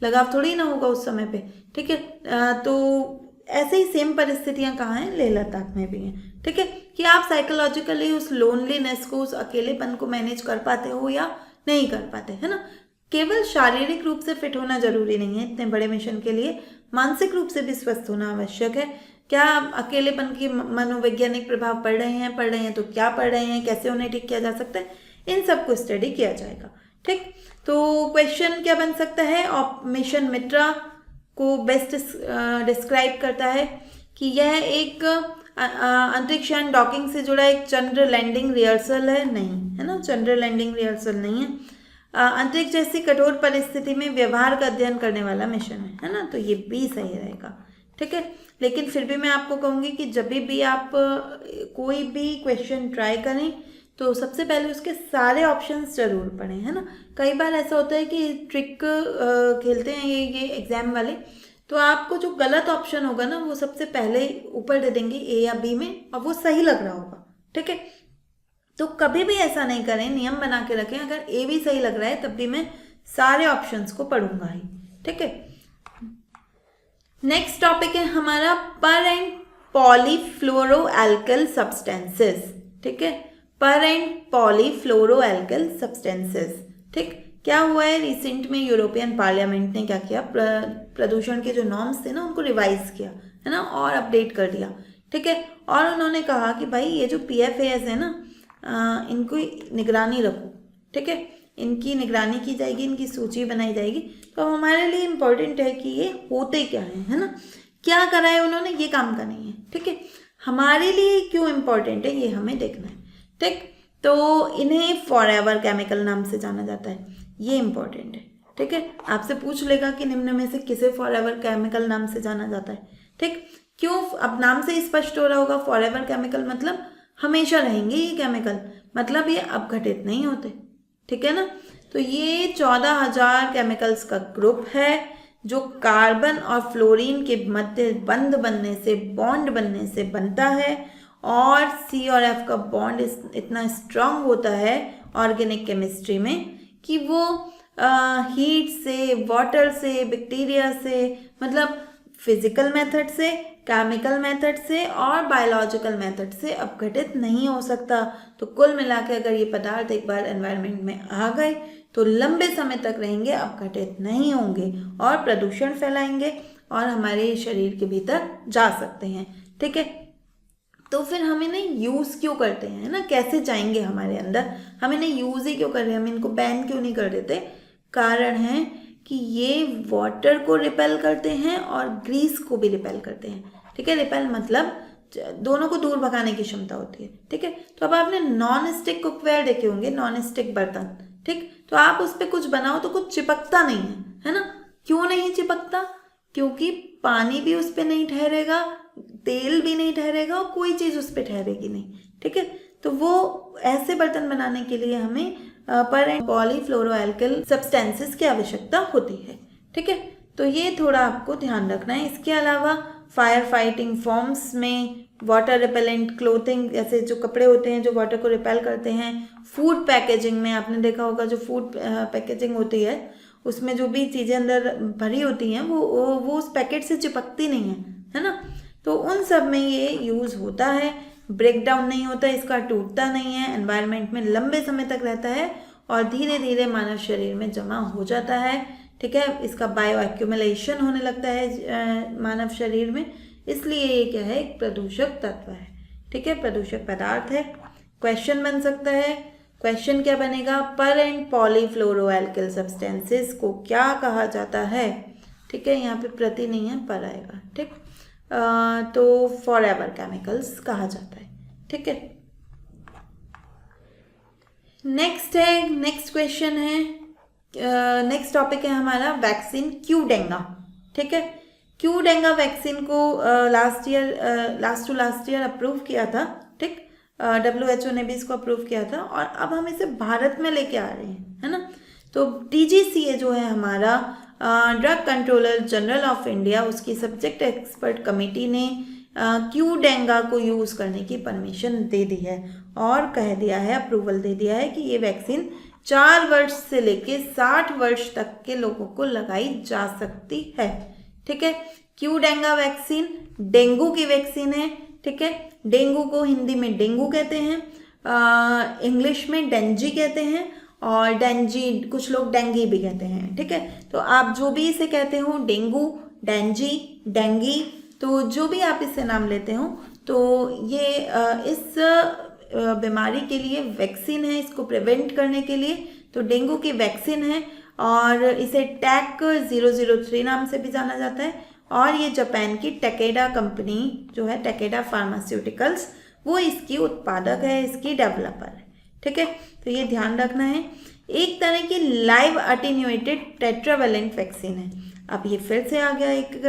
लगाव थोड़ी ना होगा उस समय पे, ठीक है। तो ऐसे ही सेम परिस्थितियां कहाँ हैं, लेह लद्दाख में भी हैं, ठीक है, कि आप साइकोलॉजिकली उस लोनलीनेस को, उस अकेलेपन को मैनेज कर पाते हो या नहीं कर पाते, है ना। केवल शारीरिक रूप से फिट होना जरूरी नहीं है इतने बड़े मिशन के लिए, मानसिक रूप से भी स्वस्थ होना आवश्यक है। क्या अकेलेपन की मनोवैज्ञानिक प्रभाव पड़ रहे हैं तो क्या पड़ रहे हैं, कैसे उन्हें ठीक किया जा सकता है, इन सब को स्टडी किया जाएगा, ठीक। तो क्वेश्चन क्या बन सकता है, मिशन मित्रा को बेस्ट डिस्क्राइब करता है कि यह एक अंतरिक्ष यान डॉकिंग से जुड़ा एक चंद्र लैंडिंग रिहर्सल है, नहीं है ना, चंद्र लैंडिंग रिहर्सल नहीं है। अंतरिक्ष जैसी कठोर परिस्थिति में व्यवहार का अध्ययन करने वाला मिशन है ना, तो ये भी सही रहेगा। ठीक है, लेकिन फिर भी मैं आपको कहूँगी कि जब भी आप कोई भी क्वेश्चन ट्राई करें तो सबसे पहले उसके सारे ऑप्शंस जरूर पढ़ें, है ना। कई बार ऐसा होता है कि ट्रिक खेलते हैं ये एग्जाम वाले, तो आपको जो गलत ऑप्शन होगा ना वो सबसे पहले ऊपर दे देंगे ए या बी में, और वो सही लग रहा होगा। ठीक है, तो कभी भी ऐसा नहीं करें, नियम बना के रखें, अगर ए भी सही लग रहा है तब भी मैं सारे ऑप्शंस को पढ़ूंगा ही। ठीक है, नेक्स्ट टॉपिक है हमारा पर एंड पॉलीफ्लोरोएल्किल सब्सटेंसेस। ठीक है, पर एंड पॉलीफ्लोरोएल्किल सब्सटेंसेस। ठीक, क्या हुआ है, रिसेंट में यूरोपियन पार्लियामेंट ने क्या किया, प्रदूषण के जो नॉर्म्स थे ना उनको रिवाइज किया, है ना, और अपडेट कर दिया। ठीक है, और उन्होंने कहा कि भाई ये जो PFAS है ना, इनको निगरानी रखो। ठीक है, इनकी निगरानी की जाएगी, इनकी सूची बनाई जाएगी। तो हमारे लिए इम्पोर्टेंट है कि ये होते क्या है ना, क्या करा है उन्होंने, ये काम का नहीं है। ठीक है, हमारे लिए क्यों इम्पोर्टेंट है ये हमें देखना है। ठीक, तो इन्हें फॉरएवर केमिकल नाम से जाना जाता है, ये इम्पोर्टेंट है। ठीक है, आपसे पूछ लेगा कि निम्न में से किसे फॉरएवर केमिकल नाम से जाना जाता है। ठीक, क्यों, अब नाम से ही स्पष्ट हो रहा होगा, फॉरएवर केमिकल मतलब हमेशा रहेंगे ये केमिकल, मतलब ये अपघटित नहीं होते। ठीक है ना, तो ये 14,000 केमिकल्स का ग्रुप है जो कार्बन और फ्लोरीन के मध्य बंध बनने से, बॉन्ड बनने से बनता है, और C और F का बॉन्ड इतना स्ट्रांग होता है ऑर्गेनिक केमिस्ट्री में कि वो हीट से, वाटर से, बैक्टीरिया से, मतलब फिजिकल मेथड से, केमिकल मेथड से और बायोलॉजिकल मेथड से अपघटित नहीं हो सकता। तो कुल मिला के अगर ये पदार्थ एक बार एनवायरनमेंट में आ गए तो लंबे समय तक रहेंगे, अपघटित नहीं होंगे और प्रदूषण फैलाएंगे और हमारे शरीर के भीतर जा सकते हैं। ठीक है, तो फिर हम इन्हें यूज़ क्यों करते हैं, है ना, कैसे जाएंगे हमारे अंदर, हम इन्हें यूज़ ही क्यों कर रहे हैं, हम इनको बैन क्यों नहीं कर देते। कारण है कि ये वाटर को रिपेल करते हैं और ग्रीस को भी रिपेल करते हैं। ठीक है, रिपेल मतलब दोनों को दूर भगाने की क्षमता होती है। ठीक है, तो अब आपने नॉन स्टिक कुकवेयर देखे होंगे, नॉन स्टिक बर्तन। ठीक, तो आप उस पर कुछ बनाओ तो कुछ चिपकता नहीं है ना। क्यों नहीं चिपकता, क्योंकि पानी भी उस पर नहीं ठहरेगा, तेल भी नहीं ठहरेगा और कोई चीज़ उस पर ठहरेगी नहीं। ठीक है, तो वो ऐसे बर्तन बनाने के लिए हमें पर एंड पॉलीफ्लोरोएल्किल सब्सटेंसेस की आवश्यकता होती है। ठीक है, तो ये थोड़ा आपको ध्यान रखना है। इसके अलावा फायर फाइटिंग फॉर्म्स में वाटर रिपेलेंट क्लोथिंग, जैसे जो कपड़े होते हैं जो वाटर को रिपेल करते हैं। फूड पैकेजिंग में आपने देखा होगा, जो फूड पैकेजिंग होती है उसमें जो भी चीज़ें अंदर भरी होती हैं वो उस पैकेट से चिपकती नहीं है ना, तो उन सब में ये यूज़ होता है। ब्रेक डाउन नहीं होता, इसका टूटता नहीं है, एनवायरनमेंट में लंबे समय तक रहता है और धीरे धीरे मानव शरीर में जमा हो जाता है। ठीक है, इसका बायो एक्यूमुलेशन होने लगता है मानव शरीर में, इसलिए ये क्या है, एक प्रदूषक तत्व है। ठीक है, प्रदूषक पदार्थ है। क्वेश्चन बन सकता है, क्वेश्चन क्या बनेगा, पर एंड पॉलीफ्लोरोएल्किल सब्सटेंसेस को क्या कहा जाता है। ठीक है, यहाँ पे प्रति नहीं है, पर आएगा। ठीक, तो फॉरएवर केमिकल्स कहा जाता है। ठीक है, नेक्स्ट क्वेश्चन है, नेक्स्ट टॉपिक है हमारा वैक्सीन क्यूडेंगा। ठीक है, क्यूडेंगा वैक्सीन को लास्ट ईयर अप्रूव किया था। ठीक, WHO ने भी इसको अप्रूव किया था और अब हम इसे भारत में लेके आ रहे हैं, है ना। तो DGCA जो है हमारा drug controller general of India, उसकी सब्जेक्ट एक्सपर्ट कमेटी ने क्यूडेंगा को यूज़ करने की परमिशन दे दी है और कह दिया है, अप्रूवल दे दिया है कि ये वैक्सीन 4 वर्ष से लेके 60 वर्ष तक के लोगों को लगाई जा सकती है। ठीक है, क्यूडेंगा वैक्सीन डेंगू की वैक्सीन है। ठीक है, डेंगू को हिंदी में डेंगू कहते हैं, इंग्लिश में डेंजी कहते हैं और डेंजी, कुछ लोग डेंगी भी कहते हैं। ठीक है, तो आप जो भी इसे कहते हो, डेंगू, डेंजी, डेंगी, तो जो भी आप इससे नाम लेते हो, तो ये इस बीमारी के लिए वैक्सीन है, इसको प्रिवेंट करने के लिए। तो डेंगू की वैक्सीन है और इसे टैक 003 नाम से भी जाना जाता है और ये जापान की टेकेडा कंपनी जो है, टेकेडा फार्मास्यूटिकल्स, वो इसकी उत्पादक है, इसकी डेवलपर है। ठीक है, तो ये ध्यान रखना है। एक तरह की लाइव अटेन्यूएटेड टेट्रावैलेंट वैक्सीन है। अब ये फिर से आ गया एक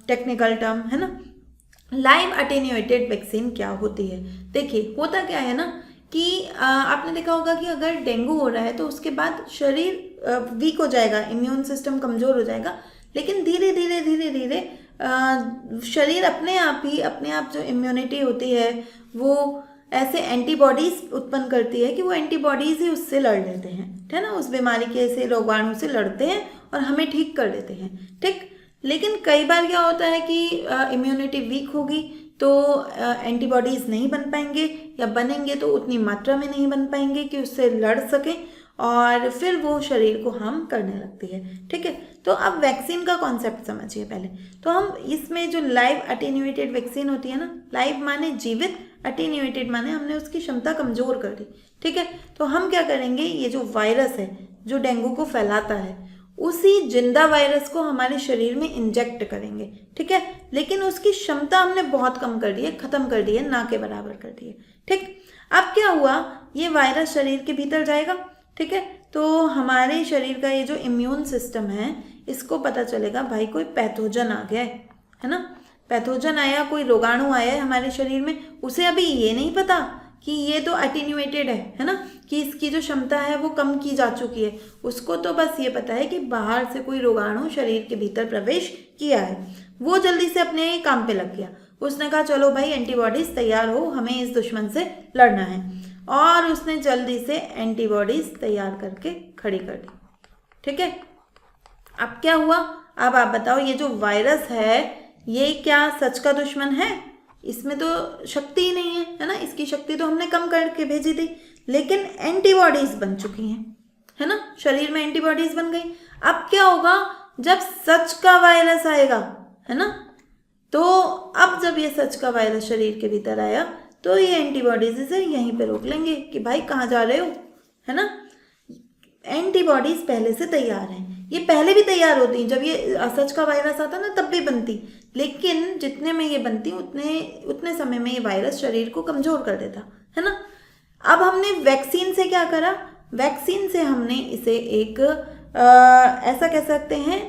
टेक्निकल टर्म, है ना। लाइव अटेन्यूएटेड वैक्सीन क्या होती है? देखिए होता क्या है ना कि आपने देखा होगा कि अगर डेंगू हो रहा है तो उसके बाद शरीर वीक हो जाएगा, इम्यून सिस्टम कमज़ोर हो जाएगा, लेकिन धीरे धीरे धीरे धीरे शरीर अपने आप जो इम्यूनिटी होती है वो ऐसे एंटीबॉडीज उत्पन्न करती है कि वो एंटीबॉडीज ही उससे लड़ लेते हैं, है ना, उस बीमारी के ऐसे रोगाणु से लड़ते हैं और हमें ठीक कर देते हैं, ठीक। लेकिन कई बार क्या होता है कि इम्यूनिटी वीक होगी तो एंटीबॉडीज़ नहीं बन पाएंगे, या बनेंगे तो उतनी मात्रा में नहीं बन पाएंगे कि उससे लड़ सकें, और फिर वो शरीर को हार्म करने लगती है, ठीक है। तो अब वैक्सीन का कॉन्सेप्ट समझिए पहले। तो हम इसमें जो लाइव अटेन्यूएटेड वैक्सीन होती है ना, लाइव माने जीवित, अटेन्यूएटेड माने हमने उसकी क्षमता कमज़ोर कर दी, ठीक है। तो हम क्या करेंगे, ये जो वायरस है जो डेंगू को फैलाता है, उसी जिंदा वायरस को हमारे शरीर में इंजेक्ट करेंगे, ठीक है। लेकिन उसकी क्षमता हमने बहुत कम कर दी है, ख़त्म कर दी है, ना के बराबर कर दी है, ठीक। अब क्या हुआ, ये वायरस शरीर के भीतर जाएगा, ठीक है। तो हमारे शरीर का ये जो इम्यून सिस्टम है, इसको पता चलेगा भाई कोई पैथोजन आ गया है ना, पैथोजन आया, कोई रोगाणु आया है हमारे शरीर में। उसे अभी ये नहीं पता कि ये तो अटेन्यूएटेड है ना, कि इसकी जो क्षमता है वो कम की जा चुकी है। उसको तो बस ये पता है कि बाहर से कोई रोगाणु शरीर के भीतर प्रवेश किया है। वो जल्दी से अपने काम पे लग गया, उसने कहा चलो भाई एंटीबॉडीज तैयार हो, हमें इस दुश्मन से लड़ना है, और उसने जल्दी से एंटीबॉडीज तैयार करके खड़ी कर दी, ठीक है। अब क्या हुआ, अब आप बताओ, ये जो वायरस है ये क्या सच का दुश्मन है? इसमें तो शक्ति ही नहीं है ना, इसकी शक्ति तो हमने कम करके भेजी थी, लेकिन एंटीबॉडीज बन चुकी हैं, है ना, शरीर में एंटीबॉडीज बन गई। अब क्या होगा, जब सच का वायरस आएगा, है ना, तो अब जब ये सच का वायरस शरीर के भीतर आया तो ये एंटीबॉडीज इसे यहीं पे रोक लेंगे कि भाई कहाँ जा रहे हो, है ना। एंटीबॉडीज पहले से तैयार हैं, ये पहले भी तैयार होती, जब ये सच का वायरस आता ना तब भी बनती, लेकिन जितने में ये बनती उतने समय में ये वायरस शरीर को कमज़ोर कर देता, है ना। अब हमने वैक्सीन से क्या करा, वैक्सीन से हमने इसे एक ऐसा कह सकते हैं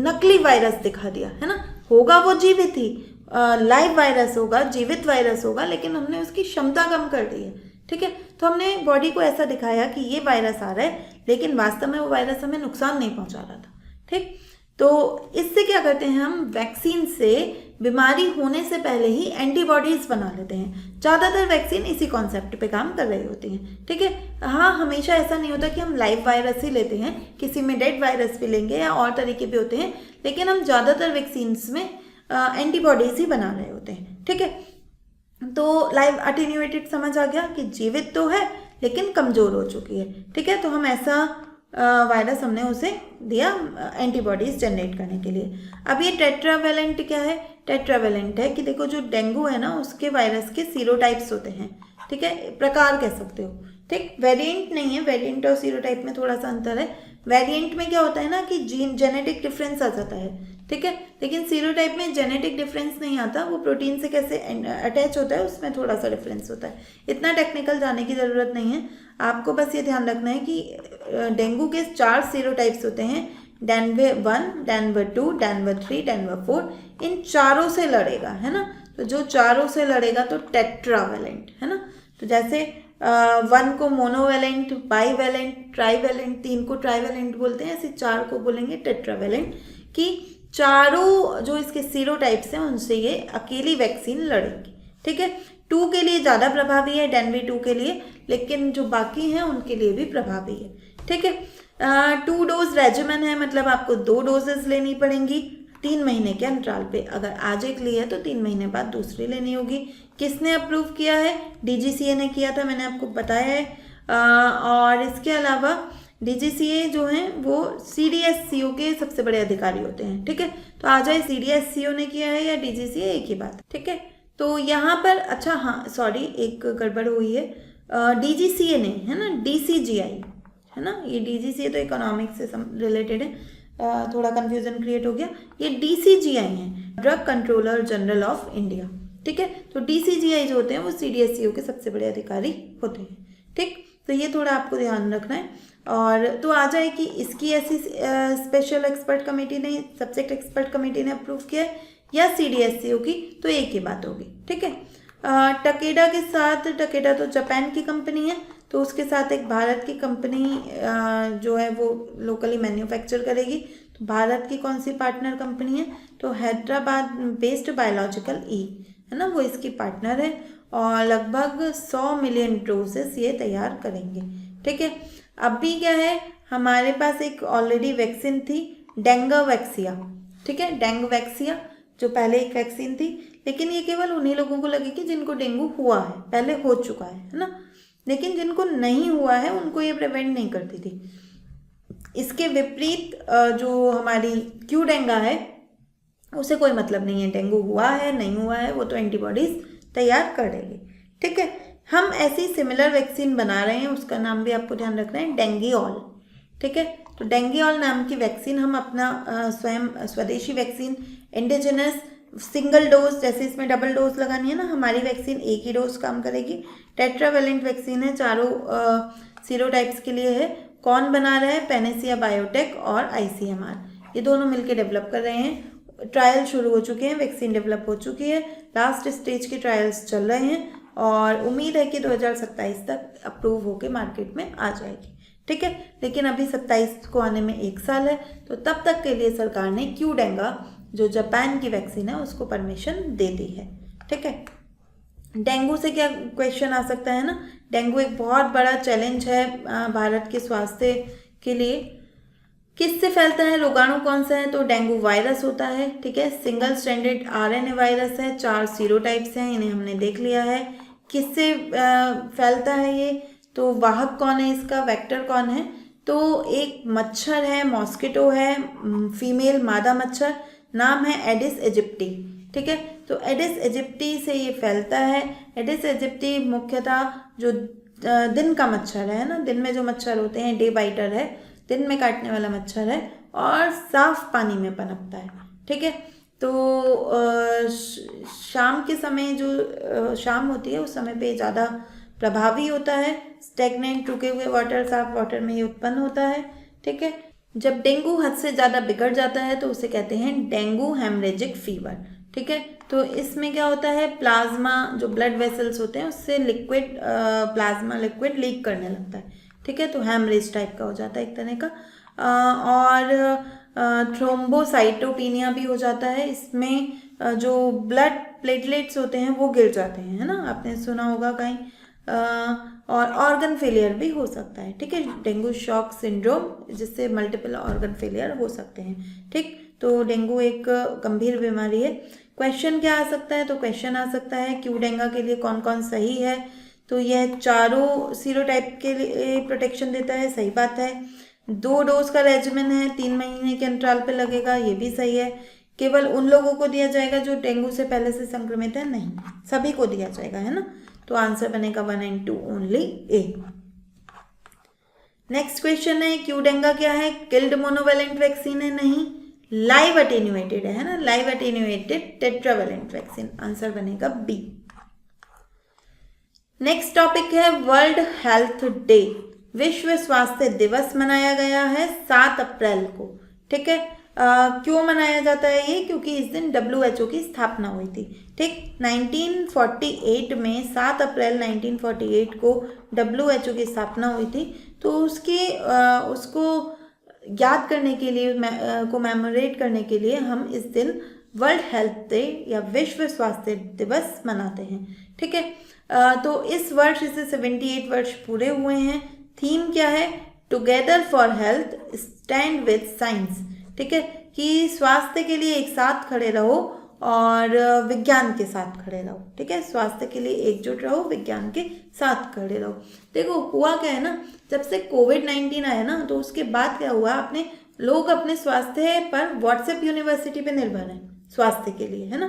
नकली वायरस दिखा दिया, है ना। होगा वो जीवित ही, लाइव वायरस होगा, जीवित वायरस होगा, लेकिन हमने उसकी क्षमता कम कर दी है, ठीक है। तो हमने बॉडी को ऐसा दिखाया कि ये वायरस आ रहा है, लेकिन वास्तव में वो वायरस हमें नुकसान नहीं पहुंचा रहा था, ठीक। तो इससे क्या करते हैं, हम वैक्सीन से बीमारी होने से पहले ही एंटीबॉडीज बना लेते हैं। ज़्यादातर वैक्सीन इसी कॉन्सेप्ट पे काम कर रही होती हैं, ठीक है। हाँ, हमेशा ऐसा नहीं होता कि हम लाइव वायरस ही लेते हैं, किसी में डेड वायरस भी लेंगे या और तरीके भी होते हैं, लेकिन हम ज़्यादातर वैक्सीन्स में एंटीबॉडीज ही बना रहे होते हैं, ठीक है। तो लाइव अटेन्यूएटेड समझ आ गया कि जीवित तो है लेकिन कमज़ोर हो चुकी है, ठीक है। तो हम ऐसा वायरस हमने उसे दिया एंटीबॉडीज जनरेट करने के लिए। अब ये टेट्रावैलेंट क्या है, टेट्रावैलेंट है कि देखो जो डेंगू है ना उसके वायरस के सीरोटाइप्स होते हैं, ठीक है, प्रकार कह सकते हो, ठीक। वेरिएंट नहीं है, वेरिएंट और सीरोटाइप में थोड़ा सा अंतर है। वेरिएंट में क्या होता है ना कि जेनेटिक डिफरेंस आ जाता है, ठीक है, लेकिन सीरोटाइप में जेनेटिक डिफरेंस नहीं आता, वो प्रोटीन से कैसे अटैच होता है उसमें थोड़ा सा डिफरेंस होता है। इतना टेक्निकल जाने की ज़रूरत नहीं है, आपको बस ये ध्यान रखना है कि डेंगू के 4 सीरोटाइप्स होते हैं, डेनवर 1, डेनवर 2, डेनवर 3, डेनवर 4, इन चारों से लड़ेगा, है ना। तो जो चारों से लड़ेगा तो टेट्रावैलेंट, है ना। तो जैसे 1 को मोनोवैलेंट, बाईवैलेंट, ट्राईवैलेंट, 3 को ट्राईवैलेंट बोलते हैं, ऐसे 4 को बोलेंगे टेट्रावैलेंट, कि चारों जो इसके सीरोटाइप्स हैं उनसे ये अकेली वैक्सीन लड़ेगी, ठीक है। 2 के लिए ज़्यादा प्रभावी है, डेनवी 2 के लिए, लेकिन जो बाकी हैं उनके लिए भी प्रभावी है, ठीक है। 2 डोज रेजिमेन है, मतलब आपको 2 डोजेस लेनी पड़ेंगी 3 महीने के अंतराल पे। अगर आज एक ली है तो 3 महीने बाद दूसरी लेनी होगी। किसने अप्रूव किया है, DGCA ने किया था, मैंने आपको बताया है। और इसके अलावा DGCA जो हैं वो CDSCO के सबसे बड़े अधिकारी होते हैं, ठीक है। तो आ जाए CDSCO ने किया है या DGCA, एक ही बात, ठीक है। तो यहाँ पर अच्छा, हाँ सॉरी, एक गड़बड़ हुई है, DGCA ने, है ना, DCGI, है ना, ये DGCA तो इकोनॉमिक्स से रिलेटेड है, थोड़ा कन्फ्यूजन क्रिएट हो गया। ये DCGI है, drug controller general of India, ठीक है। तो DCGI जो होते हैं वो CDSCO के सबसे बड़े अधिकारी होते हैं, ठीक। तो ये थोड़ा आपको ध्यान रखना है। और तो आ जाए कि इसकी ऐसी स्पेशल एक्सपर्ट कमेटी ने, सब्जेक्ट एक्सपर्ट कमेटी ने अप्रूव किया है या CDSCO की, तो एक ही बात होगी, ठीक है। टकेडा के साथ, टकेडा तो जापान की कंपनी है, तो उसके साथ एक भारत की कंपनी जो है वो लोकली मैन्युफैक्चर करेगी। तो भारत की कौन सी पार्टनर कंपनी है, तो हैदराबाद बेस्ड बायोलॉजिकल ई है ना, वो इसकी पार्टनर है और लगभग 100 मिलियन डोजेस ये तैयार करेंगे, ठीक है। अभी क्या है, हमारे पास एक ऑलरेडी वैक्सीन थी डेंगूवैक्सिया, ठीक है, डेंगूवैक्सिया जो पहले एक वैक्सीन थी, लेकिन ये केवल उन्हीं लोगों को लगेगी जिनको डेंगू हुआ है, पहले हो चुका है ना, लेकिन जिनको नहीं हुआ है उनको ये प्रिवेंट नहीं करती थी। इसके विपरीत जो हमारी क्यूडेंगा है उसे कोई मतलब नहीं है, डेंगू हुआ है नहीं हुआ है, वो तो एंटीबॉडीज तैयार कर देगी, ठीक है। हम ऐसी सिमिलर वैक्सीन बना रहे हैं, उसका नाम भी आपको ध्यान रखना है, डेंगीऑल, ठीक है। तो डेंगीऑल नाम की वैक्सीन हम अपना स्वयं स्वदेशी वैक्सीन इंडिजिनस सिंगल डोज, जैसे इसमें डबल डोज लगानी है ना, हमारी वैक्सीन एक ही डोज काम करेगी। टेट्रावेलेंट वैक्सीन है, चारों सीरोटाइप्स के लिए है। कौन बना रहा है, पैनेसिया बायोटेक और ICMR, ये दोनों मिलकर डेवलप कर रहे हैं। ट्रायल शुरू हो चुके हैं, वैक्सीन डेवलप हो चुकी है, लास्ट स्टेज के ट्रायल्स चल रहे हैं और उम्मीद है कि 2027 तक अप्रूव होकर मार्केट में आ जाएगी, ठीक है। लेकिन अभी 27 को आने में 1 साल है, तो तब तक के लिए सरकार ने क्यूडेंगा जो जापान की वैक्सीन है उसको परमिशन दे दी है, ठीक है। डेंगू से क्या क्वेश्चन आ सकता है ना, डेंगू एक बहुत बड़ा चैलेंज है भारत के स्वास्थ्य के लिए। किससे फैलता है, रोगाणु कौन सा है, तो डेंगू वायरस होता है, ठीक है। सिंगल स्ट्रैंडेड RNA वायरस है, 4 सीरोटाइप्स हैं, इन्हें हमने देख लिया है। किससे फैलता है ये, तो वाहक कौन है इसका, वेक्टर कौन है, तो एक मच्छर है, मॉस्किटो है, फीमेल मादा मच्छर, नाम है एडिस एजिप्टी, ठीक है। तो एडिस एजिप्टी से ये फैलता है। एडिस एजिप्टी मुख्यतः जो दिन का मच्छर है ना, दिन में जो मच्छर होते हैं, डे बाइटर है, दिन में काटने वाला मच्छर है और साफ पानी में पनपता है, ठीक है। तो शाम के समय जो शाम होती है उस समय पे ज़्यादा प्रभावी होता है। स्टेगनेंट रुके हुए वाटर, साफ वाटर में ये उत्पन्न होता है, ठीक है। जब डेंगू हद से ज़्यादा बिगड़ जाता है तो उसे कहते हैं डेंगू हेमरेजिक फीवर, ठीक है। तो इसमें क्या होता है, प्लाज्मा जो ब्लड वेसल्स होते हैं उससे लिक्विड प्लाज्मा लिक्विड लीक करने लगता है, ठीक है। तो हेमरेज टाइप का हो जाता है एक तरह का। और थ्रोम्बोसाइटोपिनिया भी हो जाता है, इसमें जो ब्लड प्लेटलेट्स होते हैं वो गिर जाते हैं, है ना, आपने सुना होगा कहीं। और ऑर्गन फेलियर भी हो सकता है, ठीक है, डेंगू शॉक सिंड्रोम, जिससे मल्टीपल ऑर्गन फेलियर हो सकते हैं, ठीक। तो डेंगू एक गंभीर बीमारी है। क्वेश्चन क्या आ सकता है, तो क्वेश्चन आ सकता है क्यूडेंगा के लिए कौन कौन सही है, तो यह चारों सीरोटाइप के लिए प्रोटेक्शन देता है, सही बात है। 2 डोज का रेजिमेन है, 3 महीने के अंतराल पे लगेगा, ये भी सही है। केवल उन लोगों को दिया जाएगा जो डेंगू से पहले से संक्रमित है, नहीं, सभी को दिया जाएगा, है ना। तो आंसर बनेगा 1 and 2 only A. Next question है, क्यूडेंगा क्या है, किल्ड मोनोवेलेंट वैक्सीन है, नहीं, लाइव अटेन्यूएटेड है ना, live attenuated tetravalent vaccine, answer बनेगा बी। नेक्स्ट टॉपिक है वर्ल्ड हेल्थ डे, विश्व स्वास्थ्य दिवस मनाया गया है 7 अप्रैल को, ठीक है। क्यों मनाया जाता है ये, क्योंकि इस दिन WHO की स्थापना हुई थी, ठीक। 1948 में 7 अप्रैल 1948 को WHO की स्थापना हुई थी। तो उसको याद करने के लिए कोमेमोरेट करने के लिए हम इस दिन वर्ल्ड हेल्थ डे या विश्व स्वास्थ्य दिवस मनाते हैं, ठीक है। तो इस वर्ष इसे 78 वर्ष पूरे हुए हैं। थीम क्या है, together for health stand with science, ठीक है, कि स्वास्थ्य के लिए एक साथ खड़े रहो और विज्ञान के साथ खड़े रहो, ठीक है। स्वास्थ्य के लिए एकजुट रहो, विज्ञान के साथ खड़े रहो। देखो हुआ क्या है ना, जब से कोविड-19 आया ना, तो उसके बाद क्या हुआ, लोग अपने स्वास्थ्य पर व्हाट्सएप यूनिवर्सिटी पे निर्भर हैं स्वास्थ्य के लिए, है ना,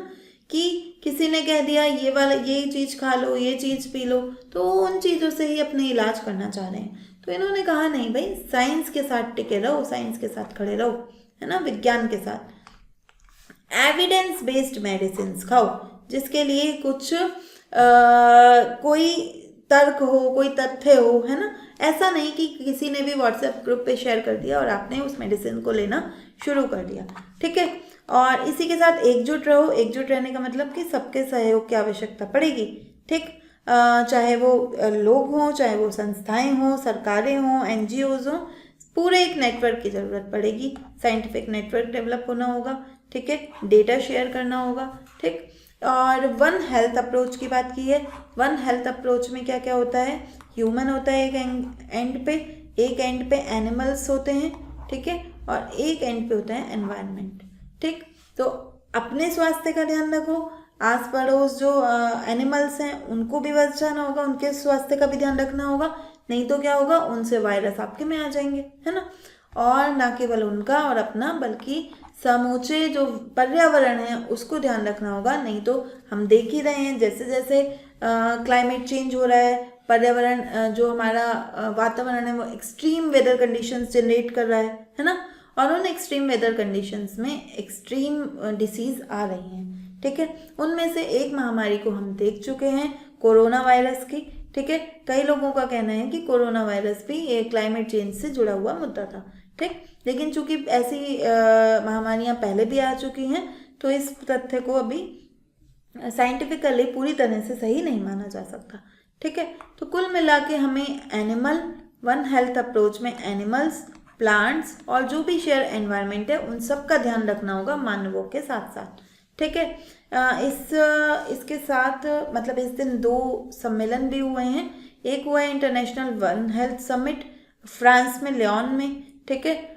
कि किसी ने कह दिया ये चीज़ खा लो, ये चीज़ पी लो, तो उन चीज़ों से ही अपने इलाज करना चाह रहे हैं। तो इन्होंने कहा नहीं भाई, साइंस के साथ टिके रहो, साइंस के साथ खड़े रहो, है ना, विज्ञान के साथ। एविडेंस बेस्ड मेडिसिन खाओ, जिसके लिए कुछ कोई तर्क हो, कोई तथ्य हो, है ना। ऐसा नहीं कि किसी ने भी व्हाट्सएप ग्रुप पे शेयर कर दिया और आपने उस मेडिसिन को लेना शुरू कर दिया, ठीक है। और इसी के साथ एकजुट रहो। एकजुट रहने का मतलब कि सबके सहयोग की आवश्यकता पड़ेगी, ठीक। चाहे वो लोग हों, चाहे वो संस्थाएं हों, सरकारें हों, NGOs हों, पूरे एक नेटवर्क की ज़रूरत पड़ेगी। साइंटिफिक नेटवर्क डेवलप होना होगा, ठीक है। डेटा शेयर करना होगा, ठीक। और वन हेल्थ अप्रोच की बात की है। वन हेल्थ अप्रोच में क्या क्या होता है? ह्यूमन होता है एक एंड पे, एक एंड पे एनिमल्स होते हैं, ठीक है, और एक एंड पे होता है एनवायरनमेंट, ठीक। तो अपने स्वास्थ्य का ध्यान रखो, आस पड़ोस जो एनिमल्स हैं उनको भी बचाना होगा, उनके स्वास्थ्य का भी ध्यान रखना होगा, नहीं तो क्या होगा, उनसे वायरस आपके में आ जाएंगे, है ना। और ना केवल उनका और अपना, बल्कि समूचे जो पर्यावरण है उसको ध्यान रखना होगा। नहीं तो हम देख ही रहे हैं जैसे जैसे क्लाइमेट चेंज हो रहा है, पर्यावरण जो हमारा वातावरण है वो एक्सट्रीम वेदर कंडीशंस जनरेट कर रहा है ना। और उन एक्सट्रीम वेदर कंडीशंस में एक्सट्रीम डिसीज आ रही हैं, ठीक है। उनमें से एक महामारी को हम देख चुके हैं, कोरोना वायरस की, ठीक है। कई लोगों का कहना है कि कोरोना वायरस भी ये क्लाइमेट चेंज से जुड़ा हुआ मुद्दा था, ठीक। लेकिन चूंकि ऐसी महामारियां पहले भी आ चुकी हैं तो इस तथ्य को अभी साइंटिफिकली पूरी तरह से सही नहीं माना जा सकता, ठीक है। तो कुल मिला के हमें एनिमल वन हेल्थ अप्रोच में एनिमल्स, प्लांट्स और जो भी शेयर एनवायरनमेंट है उन सब का ध्यान रखना होगा मानवों के साथ साथ, ठीक है। इसके साथ मतलब इस दिन 2 सम्मेलन भी हुए हैं। एक हुआ है international one health summit France में, लियोन में, ठीक है।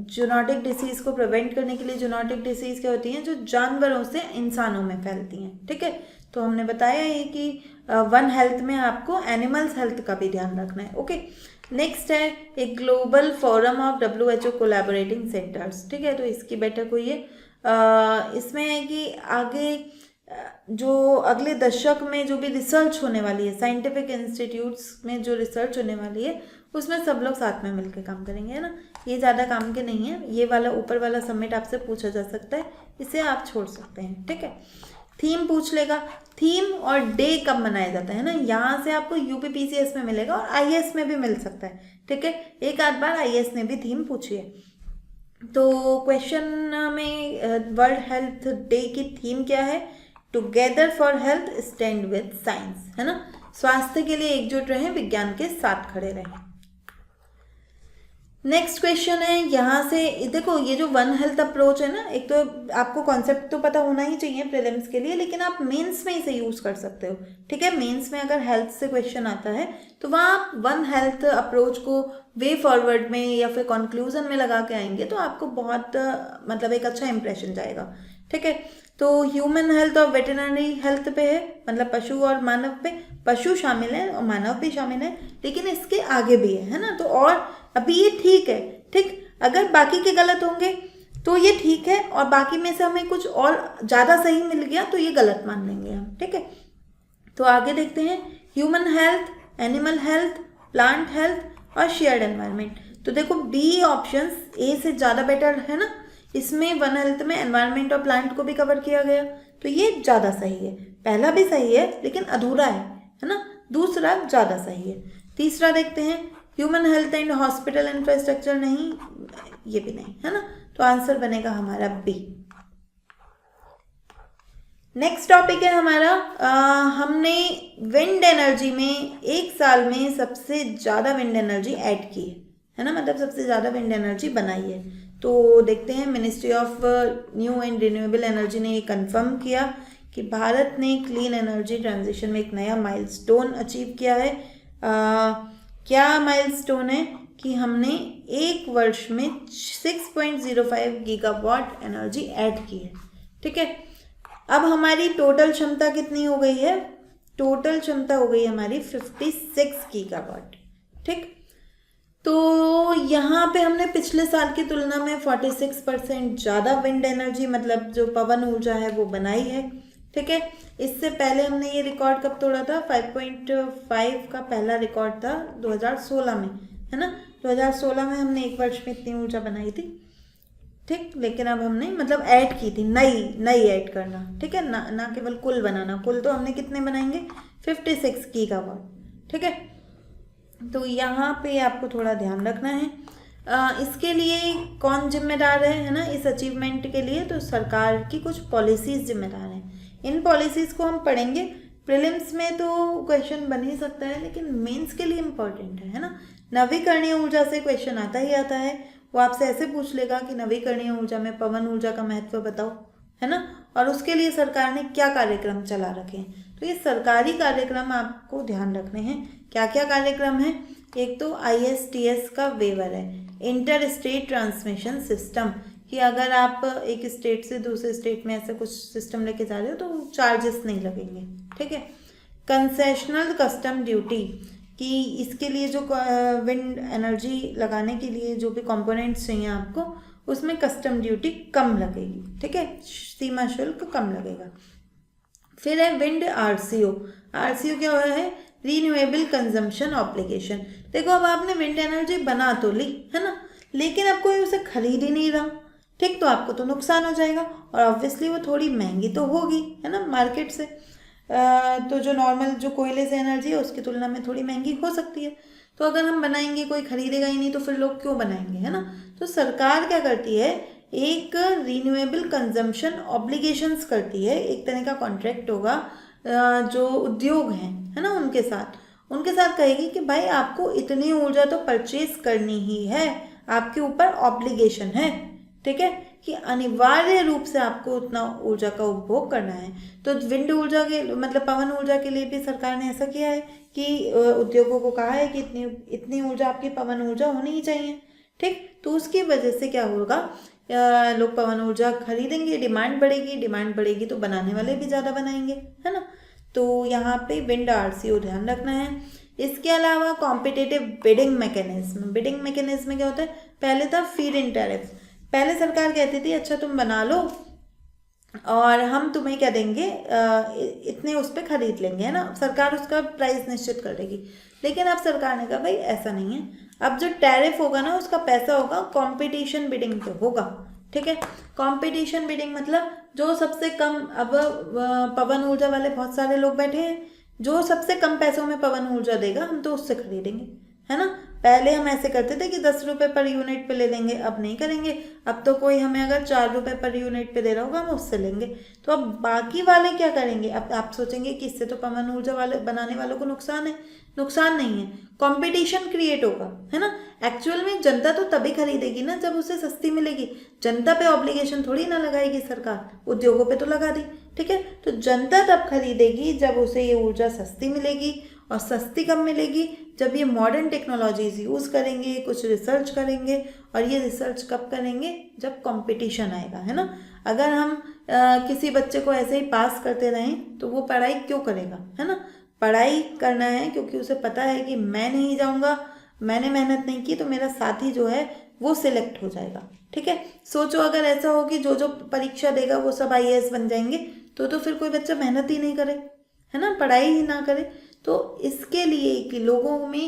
जूनोटिक डिसीज को प्रिवेंट करने के लिए, जूनोटिक डिसीज क्या होती हैं, जो जानवरों से इंसानों में फैलती हैं, ठीक है। तो हमने बताया है कि वन हेल्थ में आपको एनिमल्स हेल्थ का भी ध्यान रखना है, ओके। नेक्स्ट है एक global forum of WHO collaborating centres, ठीक है। तो इसकी बैठक हुई है। इसमें है कि आगे जो अगले दशक में जो भी रिसर्च होने वाली है, साइंटिफिक इंस्टीट्यूट्स में जो रिसर्च होने वाली है उसमें सब लोग साथ में मिलकर काम करेंगे, है ना। ये ज़्यादा काम के नहीं है, ये वाला ऊपर वाला समिट आपसे पूछा जा सकता है, इसे आप छोड़ सकते हैं, ठीक है। थीम पूछ लेगा, थीम और डे कब मनाया जाता है ना, यहाँ से आपको UPPCS में मिलेगा और IAS में भी मिल सकता है, ठीक है। एक आध बार IAS ने भी थीम पूछी है। तो क्वेश्चन में वर्ल्ड हेल्थ डे की थीम क्या है? Together for health stand with science, है ना। स्वास्थ्य के लिए एकजुट रहें, विज्ञान के साथ खड़े रहें। नेक्स्ट क्वेश्चन है, यहाँ से देखो ये जो वन हेल्थ अप्रोच है ना, एक तो आपको कॉन्सेप्ट तो पता होना ही चाहिए प्रीलिम्स के लिए, लेकिन आप मेंस में इसे यूज कर सकते हो, ठीक है। मेंस में अगर हेल्थ से क्वेश्चन आता है तो वहाँ आप वन हेल्थ अप्रोच को वे फॉरवर्ड में या फिर कंक्लूजन में लगा के आएंगे तो आपको बहुत मतलब एक अच्छा इंप्रेशन जाएगा, ठीक है। तो ह्यूमन हेल्थ और वेटरनरी हेल्थ पे है, मतलब पशु और मानव पे, पशु शामिल है और मानव भी शामिल है, लेकिन इसके आगे भी है ना। तो और अभी ये ठीक है, ठीक। अगर बाकी के गलत होंगे तो ये ठीक है, और बाकी में से हमें कुछ और ज़्यादा सही मिल गया तो ये गलत मान लेंगे हम, ठीक है। तो आगे देखते हैं, human health, animal health, plant health और शेयर्ड एनवायरनमेंट। तो देखो बी ऑप्शंस ए से ज़्यादा बेटर है ना, इसमें वन हेल्थ में एनवायरनमेंट और प्लांट को भी कवर किया गया, तो ये ज़्यादा सही है। पहला भी सही है लेकिन अधूरा है ना, दूसरा ज़्यादा सही है। तीसरा देखते हैं, human health and hospital infrastructure, नहीं, ये भी नहीं, है ना। तो आंसर बनेगा हमारा बी। नेक्स्ट टॉपिक है हमारा, हमने विंड एनर्जी में एक साल में सबसे ज़्यादा विंड एनर्जी ऐड की है ना, मतलब सबसे ज़्यादा विंड एनर्जी बनाई है। तो देखते हैं, ministry of new and renewable energy ने ये कंफर्म किया कि भारत ने क्लीन एनर्जी ट्रांजिशन में एक नया माइलस्टोन अचीव किया है। क्या माइलस्टोन है कि हमने एक वर्ष में 6.05 गीगावाट एनर्जी ऐड की है, ठीक है। अब हमारी टोटल क्षमता कितनी हो गई है? टोटल क्षमता हो गई हमारी 56 गीगावाट, ठीक। तो यहाँ पे हमने पिछले साल की तुलना में 46% ज़्यादा विंड एनर्जी, मतलब जो पवन ऊर्जा है वो बनाई है, ठीक है। इससे पहले हमने ये रिकॉर्ड कब तोड़ा था? 5.5 का पहला रिकॉर्ड था 2016 में, है ना। 2016 में हमने एक वर्ष में इतनी ऊर्जा बनाई थी, ठीक। लेकिन अब हमने मतलब ऐड की थी, नई ऐड करना, ठीक है ना केवल कुल बनाना। कुल तो हमने कितने बनाएंगे? 56 गीगावाट। ठीक है, तो यहाँ पे आपको थोड़ा ध्यान रखना है। इसके लिए कौन जिम्मेदार है ना, इस अचीवमेंट के लिए? तो सरकार की कुछ पॉलिसीज़ जिम्मेदार हैं। इन पॉलिसीज़ को हम पढ़ेंगे। प्रीलिम्स में तो क्वेश्चन बन ही सकता है, लेकिन मेंस के लिए इम्पोर्टेंट है ना। नवीकरणीय ऊर्जा से क्वेश्चन आता ही आता है। वो आपसे ऐसे पूछ लेगा कि नवीकरणीय ऊर्जा में पवन ऊर्जा का महत्व बताओ, है ना, और उसके लिए सरकार ने क्या कार्यक्रम चला रखे हैं। तो ये सरकारी कार्यक्रम आपको ध्यान रखने हैं। क्या क्या कार्यक्रम है? एक तो ISTS का वेवर है, इंटर स्टेट ट्रांसमिशन सिस्टम, कि अगर आप एक स्टेट से दूसरे स्टेट में ऐसा कुछ सिस्टम लेके जा रहे हो तो चार्जेस नहीं लगेंगे। ठीक है। कंसेशनल कस्टम ड्यूटी, कि इसके लिए जो विंड एनर्जी लगाने के लिए जो भी कंपोनेंट्स चाहिए आपको, उसमें कस्टम ड्यूटी कम लगेगी। ठीक है, सीमा शुल्क कम लगेगा। फिर है विंड RCO। RCO क्या है? Renewable consumption obligation. देखो, अब आपने विंड एनर्जी बना तो ली, है ना, लेकिन अब कोई उसे खरीद ही नहीं रहा। ठीक, तो आपको तो नुकसान हो जाएगा, और ऑब्वियसली वो थोड़ी महंगी तो होगी, है ना, मार्केट से। तो जो नॉर्मल जो कोयले से एनर्जी है उसकी तुलना में थोड़ी महंगी हो सकती है। तो अगर हम बनाएंगे, कोई खरीदेगा ही नहीं, तो फिर लोग क्यों बनाएंगे, है ना। तो सरकार क्या करती है? एक रीन्यूएबल कंजम्पशन ऑब्लिगेशंस करती है। एक तरह का कॉन्ट्रैक्ट होगा जो उद्योग हैं, है ना, उनके साथ कहेगी कि भाई आपको इतनी ऊर्जा तो परचेज करनी ही है, आपके ऊपर ऑब्लिगेशन है। ठीक है, कि अनिवार्य रूप से आपको उतना ऊर्जा का उपभोग करना है। तो विंड ऊर्जा के मतलब पवन ऊर्जा के लिए भी सरकार ने ऐसा किया है कि उद्योगों को कहा है कि इतनी ऊर्जा आपकी पवन ऊर्जा होनी ही चाहिए। ठीक, तो उसकी वजह से क्या होगा? लोग पवन ऊर्जा खरीदेंगे, डिमांड बढ़ेगी तो बनाने वाले भी ज़्यादा बनाएंगे, है ना। तो यहाँ पे विंड RCO ध्यान रखना है। इसके अलावा कॉम्पिटिटिव बिडिंग मैकेनिज्म क्या होता है? पहले था फीड इन टैरिफ। पहले सरकार कहती थी अच्छा तुम बना लो और हम तुम्हें क्या देंगे, इतने उस पर खरीद लेंगे, है ना, सरकार उसका प्राइस निश्चित कर देगी। लेकिन अब सरकार ने कहा भाई ऐसा नहीं है, अब जो टैरिफ होगा ना उसका पैसा होगा कंपटीशन बिडिंग पे होगा। ठीक है, कंपटीशन बिडिंग मतलब जो सबसे कम, अब पवन ऊर्जा वाले बहुत सारे लोग बैठे हैं, जो सबसे कम पैसों में पवन ऊर्जा देगा हम तो उससे खरीदेंगे, है ना। पहले हम ऐसे करते थे कि 10 रुपये पर यूनिट पे ले लेंगे, अब नहीं करेंगे। अब तो कोई हमें अगर 4 रुपये पर यूनिट पे दे रहा होगा हम उससे लेंगे। तो अब बाकी वाले क्या करेंगे? अब आप सोचेंगे कि इससे तो पवन ऊर्जा वाले बनाने वालों को नुकसान है। नुकसान नहीं है, कंपटीशन क्रिएट होगा, है ना। एक्चुअल में जनता तो तभी खरीदेगी ना जब उसे सस्ती मिलेगी। जनता पे ऑब्लिगेशन थोड़ी ना लगाएगी सरकार, उद्योगों पे तो लगा दी। ठीक है, तो जनता तब खरीदेगी जब उसे ये ऊर्जा सस्ती मिलेगी। और सस्ती कब मिलेगी? जब ये मॉडर्न टेक्नोलॉजीज यूज़ करेंगे, कुछ रिसर्च करेंगे। और ये रिसर्च कब करेंगे? जब कंपटीशन आएगा, है ना। अगर हम किसी बच्चे को ऐसे ही पास करते रहें तो वो पढ़ाई क्यों करेगा, है ना। पढ़ाई करना है क्योंकि उसे पता है कि मैं नहीं जाऊँगा, मैंने मेहनत नहीं की तो मेरा साथी जो है वो सिलेक्ट हो जाएगा। ठीक है, सोचो अगर ऐसा हो कि जो परीक्षा देगा वो सब IAS बन जाएंगे तो फिर कोई बच्चा मेहनत ही नहीं करे, है ना, पढ़ाई ही ना करे। तो इसके लिए कि लोगों में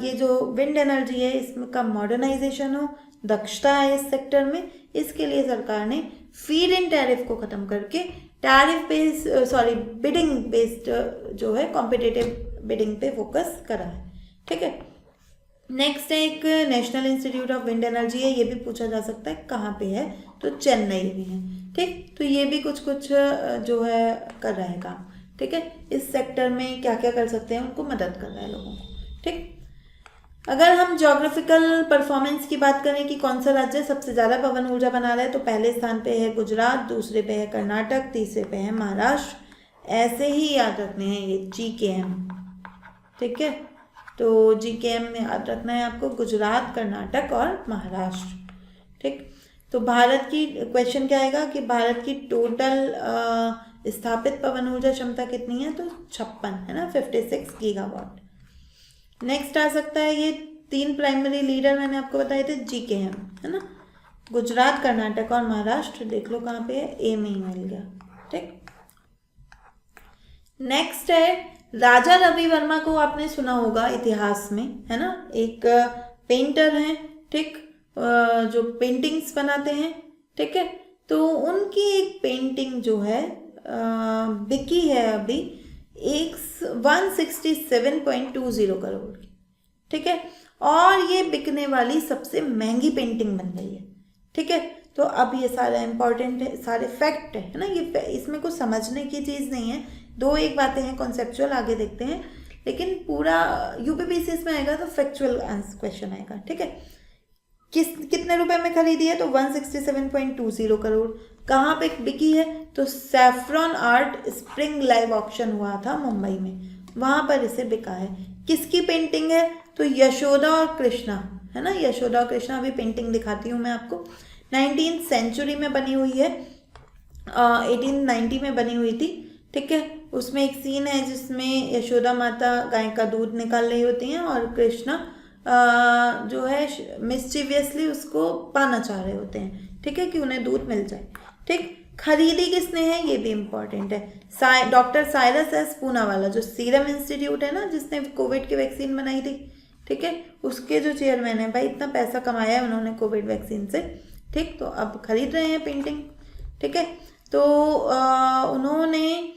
ये जो विंड एनर्जी है इसका मॉडर्नाइजेशन हो, दक्षता है इस सेक्टर में, इसके लिए सरकार ने फीड इन टैरिफ को ख़त्म करके बिडिंग बेस्ड जो है कॉम्पिटिटिव बिडिंग पे फोकस करा है। ठीक है, नेक्स्ट है एक national institute of wind energy है। ये भी पूछा जा सकता है कहाँ पे है, तो चेन्नई में है। ठीक, तो ये भी कुछ जो है कर रहा है काम। ठीक है, इस सेक्टर में क्या क्या कर सकते हैं उनको मदद कर रहा है लोगों को। ठीक, अगर हम ज्योग्राफिकल परफॉर्मेंस की बात करें कि कौन सा राज्य सबसे ज़्यादा पवन ऊर्जा बना रहा है, तो पहले स्थान पे है गुजरात, दूसरे पे है कर्नाटक, तीसरे पे है महाराष्ट्र। ऐसे ही याद रखने हैं ये GKM। ठीक है, तो GKM में याद रखना है आपको गुजरात, कर्नाटक और महाराष्ट्र। ठीक, तो भारत की क्वेश्चन क्या आएगा कि भारत की टोटल स्थापित पवन ऊर्जा क्षमता कितनी है, तो 56, है ना, 56 गीगावाट। नेक्स्ट आ सकता है ये 3 प्राइमरी लीडर मैंने आपको बताए थे GKM, है ना, गुजरात, कर्नाटक और महाराष्ट्र। देख लो कहाँ पे है, A में ही मिल गया। ठीक, नेक्स्ट है राजा रवि वर्मा को आपने सुना होगा इतिहास में, है ना, एक पेंटर हैं। ठीक, जो पेंटिंग्स बनाते हैं। ठीक है, तो उनकी एक पेंटिंग जो है बिकी है अभी 167.20 करोड़ की, ठीक है। और ये बिकने वाली सबसे महंगी पेंटिंग बन गई है, ठीक है। तो अब ये सारा इंपॉर्टेंट है, सारे फैक्ट है ना, ये इसमें कुछ समझने की चीज़ नहीं है, दो एक बातें हैं कॉन्सेप्चुअल, आगे देखते हैं, लेकिन पूरा यूपीपीसीएस में आएगा तो फैक्चुअल क्वेश्चन आएगा, ठीक है। कितने रुपए में खरीदी है, तो 167.20 करोड़। कहाँ पे बिकी है, तो saffron art spring live auction हुआ था मुंबई में, वहाँ पर इसे बिका है। किसकी पेंटिंग है, तो यशोदा और कृष्णा, है ना, यशोदा और कृष्णा। अभी पेंटिंग दिखाती हूँ मैं आपको। 19th सेंचुरी में बनी हुई है, 1890 में बनी हुई थी, ठीक है। उसमें एक सीन है जिसमें यशोदा माता गाय का दूध निकाल रही होती हैं और कृष्णा जो है मिस्चीवियसली उसको पाना चाह रहे होते हैं, ठीक है, कि उन्हें दूध मिल जाए, ठीक। खरीदी किसने है, ये भी इम्पॉर्टेंट है, डॉक्टर साइरस एस पूनावाला, जो सीरम इंस्टीट्यूट है ना, जिसने कोविड की वैक्सीन बनाई थी, ठीक है, उसके जो चेयरमैन है। भाई इतना पैसा कमाया है उन्होंने कोविड वैक्सीन से, ठीक। तो अब खरीद रहे हैं पेंटिंग, ठीक है। तो उन्होंने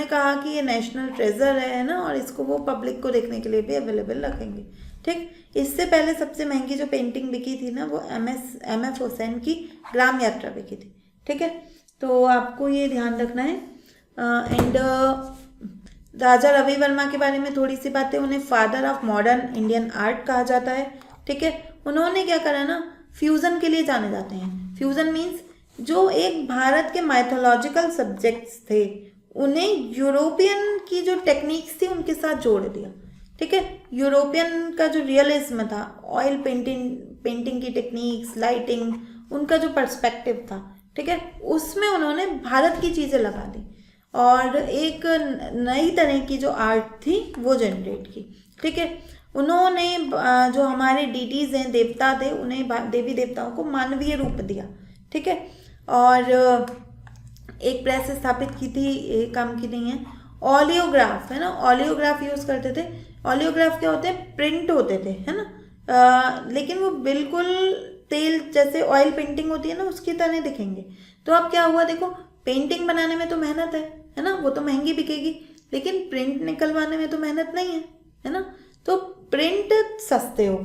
कहा कि ये नेशनल ट्रेजर है ना, और इसको वो पब्लिक को देखने के लिए भी अवेलेबल रखेंगे, ठीक। इससे पहले सबसे महंगी जो पेंटिंग बिकी थी ना, वो एम एफ हुसैन की ग्राम यात्रा बिकी थी, ठीक है। तो आपको ये ध्यान रखना है। एंड राजा रवि वर्मा के बारे में थोड़ी सी बातें, उन्हें father of modern Indian art कहा जाता है, ठीक है। उन्होंने क्या करा ना, फ्यूज़न के लिए जाने जाते हैं। फ्यूज़न मीन्स जो एक भारत के माइथोलॉजिकल सब्जेक्ट्स थे, उन्हें यूरोपियन की जो टेक्निक्स थी उनके साथ जोड़ दिया, ठीक है। यूरोपियन का जो रियलिज्म था, ऑयल पेंटिंग की टेक्निक्स, लाइटिंग, उनका जो पर्सपेक्टिव था, ठीक है, उसमें उन्होंने भारत की चीज़ें लगा दी और एक नई तरह की जो आर्ट थी वो जनरेट की, ठीक है। उन्होंने जो हमारे डीटीज़ हैं, देवता थे, उन्हें देवी देवताओं को मानवीय रूप दिया, ठीक है। और एक प्रेस स्थापित की थी, एक काम की नहीं है। ऑलियोग्राफ, है ना, ऑलियोग्राफ यूज़ करते थे। ऑलियोग्राफ क्या होते हैं, प्रिंट होते थे, है ना, लेकिन वो बिल्कुल तेल जैसे ऑयल पेंटिंग होती है ना, उसकी तरह दिखेंगे। तो अब क्या हुआ, देखो पेंटिंग बनाने में तो मेहनत है ना, वो तो महंगी बिकेगी, लेकिन प्रिंट निकलवाने में तो मेहनत नहीं है ना। तो प्रिंट सस्ते हो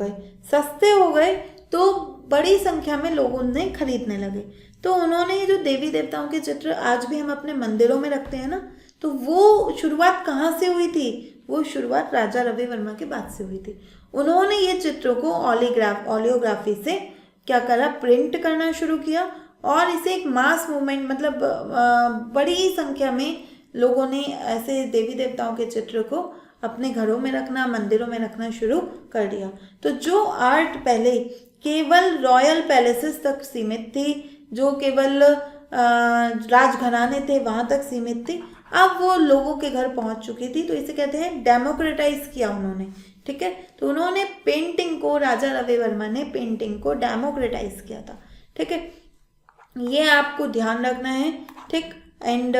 गए तो बड़ी संख्या में लोग उन्हें खरीदने लगे। तो उन्होंने ये जो देवी देवताओं के चित्र आज भी हम अपने मंदिरों में रखते हैं ना, तो वो शुरुआत कहाँ से हुई थी, वो शुरुआत राजा रवि वर्मा के बाद से हुई थी। उन्होंने ये चित्रों को ऑलियोग्राफी से क्या करा, प्रिंट करना शुरू किया और इसे एक मास मूवमेंट, मतलब बड़ी संख्या में लोगों ने ऐसे देवी देवताओं के चित्र को अपने घरों में रखना, मंदिरों में रखना शुरू कर दिया। तो जो आर्ट पहले केवल रॉयल पैलेसेस तक सीमित थी, जो केवल राजघराने थे वहाँ तक सीमित थी, अब वो लोगों के घर पहुँच चुकी थी। तो इसे कहते हैं डेमोक्रेटाइज किया उन्होंने, ठीक है। तो उन्होंने पेंटिंग को, राजा रवि वर्मा ने पेंटिंग को डेमोक्रेटाइज किया था, ठीक है। ये आपको ध्यान रखना है, ठीक। एंड